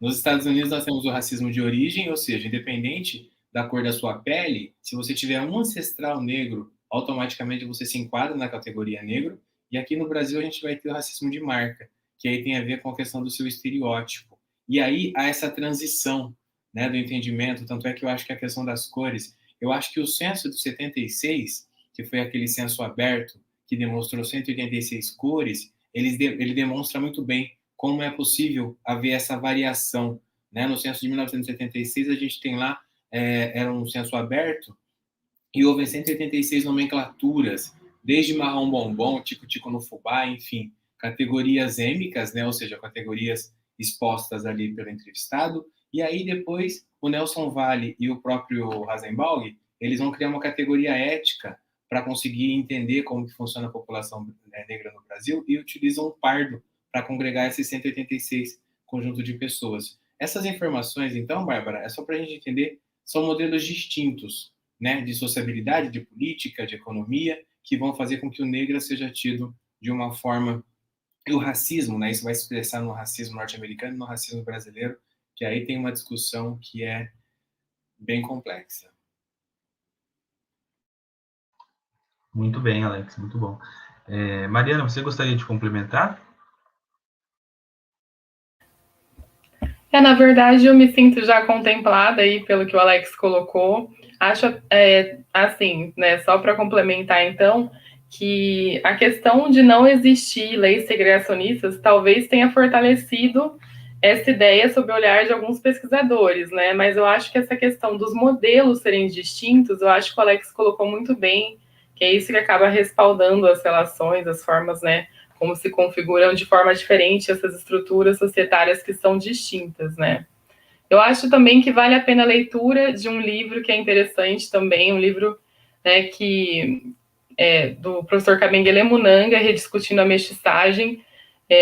Nos Estados Unidos nós temos o racismo de origem, ou seja, independente da cor da sua pele, se você tiver um ancestral negro, automaticamente você se enquadra na categoria negro. E aqui no Brasil a gente vai ter o racismo de marca, que aí tem a ver com a questão do seu estereótipo. E aí há essa transição, né, do entendimento, tanto é que eu acho que a questão das cores, eu acho que o censo de 76, que foi aquele censo aberto, que demonstrou 186 cores, ele demonstra muito bem como é possível haver essa variação, né? No censo de 1976, a gente tem lá, era um censo aberto, e houve 186 nomenclaturas, desde marrom bombom, tico-tico no fubá, enfim, categorias êmicas, né? Ou seja, categorias expostas ali pelo entrevistado, e aí depois o Nelson Valle e o próprio Rasenbalg, eles vão criar uma categoria ética para conseguir entender como que funciona a população negra no Brasil, e utilizam um pardo para congregar esses 186 conjunto de pessoas. Essas informações, então, Bárbara, é só para a gente entender, são modelos distintos, né, de sociabilidade, de política, de economia, que vão fazer com que o negro seja tido de uma forma... E o racismo, né, isso vai se expressar no racismo norte-americano e no racismo brasileiro, que aí tem uma discussão que é bem complexa. Muito bem, Alex, muito bom. Mariana, você gostaria de complementar? Na verdade, eu me sinto já contemplada aí pelo que o Alex colocou. Acho, assim, né, só para complementar, então, que a questão de não existir leis segregacionistas talvez tenha fortalecido essa ideia sob o olhar de alguns pesquisadores, né? Mas eu acho que essa questão dos modelos serem distintos, eu acho que o Alex colocou muito bem, que é isso que acaba respaldando as relações, as formas, né, como se configuram de forma diferente essas estruturas societárias que são distintas, né? Eu acho também que vale a pena a leitura de um livro que é interessante também, um livro, né, que é do professor Kabengele Munanga, Rediscutindo a Mestiçagem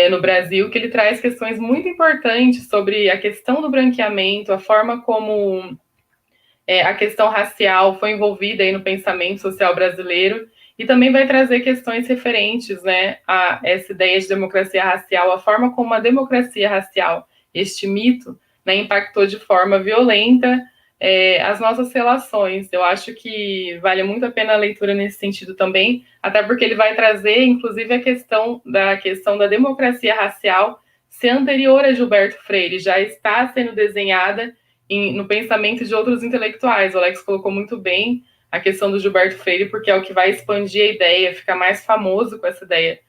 no Brasil, que ele traz questões muito importantes sobre a questão do branqueamento, a forma como a questão racial foi envolvida aí no pensamento social brasileiro, e também vai trazer questões referentes, né, a essa ideia de democracia racial, a forma como a democracia racial, este mito, né, impactou de forma violenta as nossas relações. Eu acho que vale muito a pena a leitura nesse sentido também, até porque ele vai trazer, inclusive, a questão da democracia racial ser anterior a Gilberto Freire, já está sendo desenhada no pensamento de outros intelectuais. O Alex colocou muito bem a questão do Gilberto Freire, porque é o que vai expandir a ideia, ficar mais famoso com essa ideia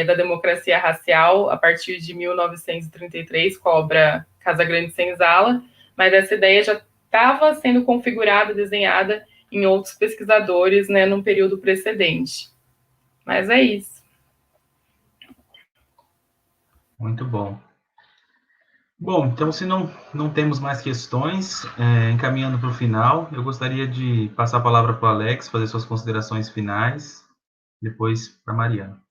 da democracia racial a partir de 1933, com a obra Casagrande Senzala, mas essa ideia já estava sendo configurada, desenhada em outros pesquisadores, né, num período precedente. Mas é isso. Muito bom. Bom, então se não temos mais questões, encaminhando para o final, eu gostaria de passar a palavra para o Alex, fazer suas considerações finais, depois para a Mariana.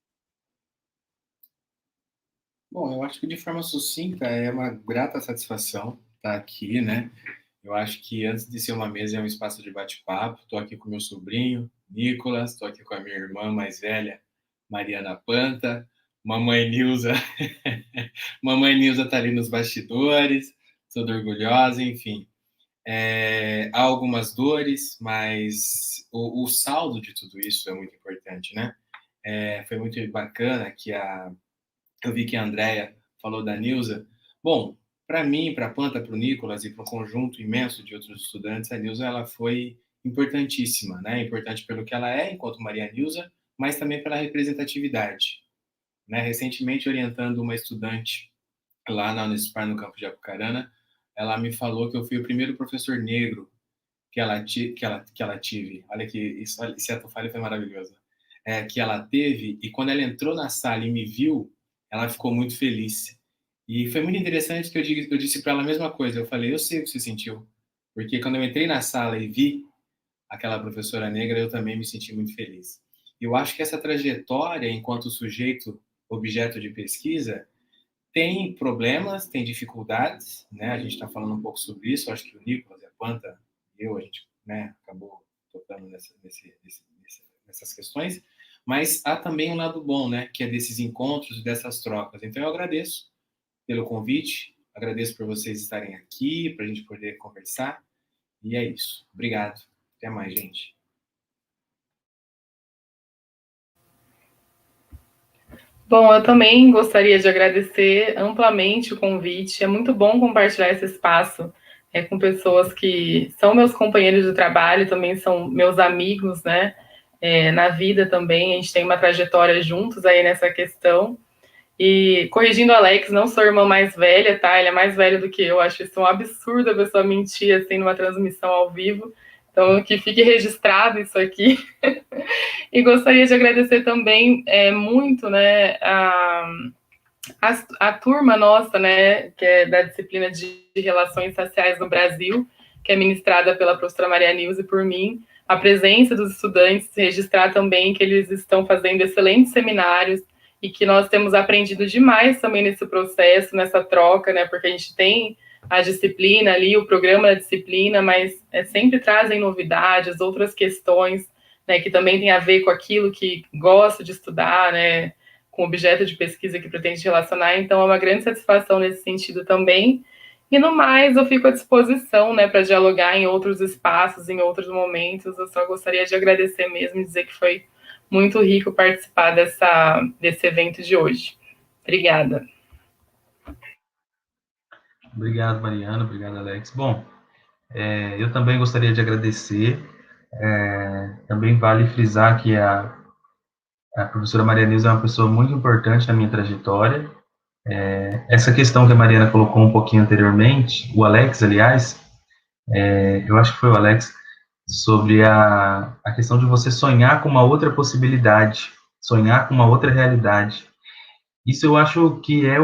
Bom, eu acho que de forma sucinta é uma grata satisfação estar aqui, né? Eu acho que antes de ser uma mesa é um espaço de bate-papo. Estou aqui com meu sobrinho, Nicolas, estou aqui com a minha irmã mais velha, Mariana Panta, mamãe Nilza. Mamãe Nilza está ali nos bastidores, toda orgulhosa, enfim. Há algumas dores, mas o saldo de tudo isso é muito importante, né? Foi muito bacana que eu vi que a Andrea falou da Nilza. Bom, para mim, para a Panta, para o Nicolas e para um conjunto imenso de outros estudantes, a Nilza ela foi importantíssima, né? Importante pelo que ela é, enquanto Maria Nilza, mas também pela representatividade, né? Recentemente, orientando uma estudante lá na Unespar, no campo de Apucarana, ela me falou que eu fui o primeiro professor negro que ela tive. Olha que isso, esse ato falho foi maravilhoso. Que ela teve, e quando ela entrou na sala e me viu, ela ficou muito feliz. E foi muito interessante que eu disse para ela a mesma coisa. Eu falei, eu sei o que você sentiu. Porque quando eu entrei na sala e vi aquela professora negra, eu também me senti muito feliz. Eu acho que essa trajetória, enquanto sujeito, objeto de pesquisa, tem problemas, tem dificuldades, né? A gente está falando um pouco sobre isso. Eu acho que o Nicolas e a Panta, a gente, né, acabou tocando nessas questões. Mas há também um lado bom, né? Que é desses encontros e dessas trocas. Então, eu agradeço pelo convite, agradeço por vocês estarem aqui, para a gente poder conversar. E é isso. Obrigado. Até mais, gente. Bom, eu também gostaria de agradecer amplamente o convite. É muito bom compartilhar esse espaço com pessoas que são meus companheiros de trabalho, também são meus amigos, né? Na vida também, a gente tem uma trajetória juntos aí nessa questão. E corrigindo o Alex, não sou a irmã mais velha, tá? Ele é mais velho do que eu. Acho isso um absurdo a pessoa mentir assim numa transmissão ao vivo. Então, que fique registrado isso aqui. E gostaria de agradecer também muito, né, a turma nossa, né, que é da disciplina de Relações Raciais no Brasil, que é ministrada pela professora Maria Nilza e por mim, a presença dos estudantes, registrar também que eles estão fazendo excelentes seminários e que nós temos aprendido demais também nesse processo, nessa troca, né, porque a gente tem a disciplina ali, o programa da disciplina, mas sempre trazem novidades, outras questões, né, que também tem a ver com aquilo que gosto de estudar, né, com objeto de pesquisa que pretende relacionar, então é uma grande satisfação nesse sentido também. E no mais, eu fico à disposição, né, para dialogar em outros espaços, em outros momentos. Eu só gostaria de agradecer mesmo e dizer que foi muito rico participar desse evento de hoje. Obrigada. Obrigado, Mariana. Obrigado, Alex. Bom, eu também gostaria de agradecer. Também vale frisar que a professora Maria Nilza é uma pessoa muito importante na minha trajetória. Essa questão que a Mariana colocou um pouquinho anteriormente, o Alex, aliás, eu acho que foi o Alex, sobre a questão de você sonhar com uma outra possibilidade, sonhar com uma outra realidade. Isso eu acho que é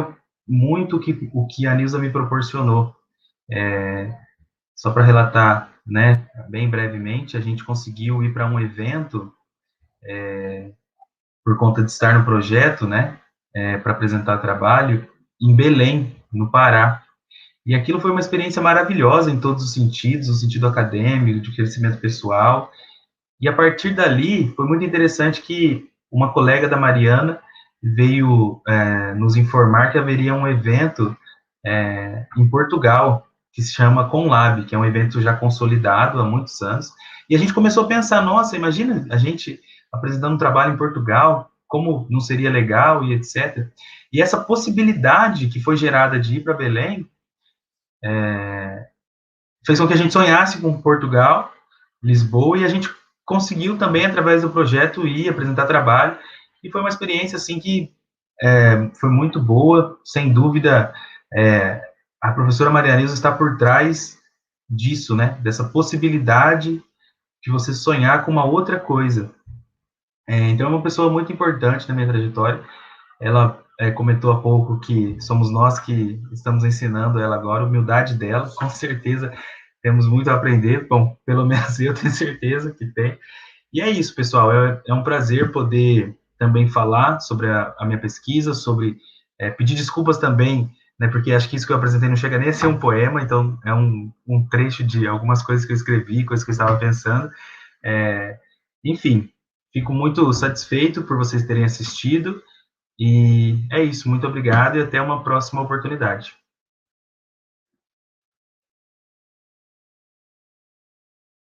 muito o que a Nilza me proporcionou. Só para relatar, né, bem brevemente, a gente conseguiu ir para um evento, por conta de estar no projeto, né, para apresentar trabalho, em Belém, no Pará. E aquilo foi uma experiência maravilhosa em todos os sentidos, no sentido acadêmico, de crescimento pessoal. E a partir dali, foi muito interessante que uma colega da Mariana veio nos informar que haveria um evento em Portugal, que se chama Conlab, que é um evento já consolidado há muitos anos. E a gente começou a pensar, nossa, imagina a gente apresentando um trabalho em Portugal, como não seria legal e etc. E essa possibilidade que foi gerada de ir para Belém fez com que a gente sonhasse com Portugal, Lisboa, e a gente conseguiu também, através do projeto, ir apresentar trabalho, e foi uma experiência, assim, que foi muito boa, sem dúvida, a professora Maria Nilza está por trás disso, né, dessa possibilidade de você sonhar com uma outra coisa. Então, é uma pessoa muito importante na minha trajetória. Ela comentou há pouco que somos nós que estamos ensinando ela agora, a humildade dela, com certeza temos muito a aprender, bom, pelo menos eu tenho certeza que tem. E é isso, pessoal, é um prazer poder também falar sobre a minha pesquisa, sobre pedir desculpas também, né, porque acho que isso que eu apresentei não chega nem a ser um poema, então é um trecho de algumas coisas que eu escrevi, coisas que eu estava pensando. Enfim, fico muito satisfeito por vocês terem assistido, e é isso, muito obrigado e até uma próxima oportunidade.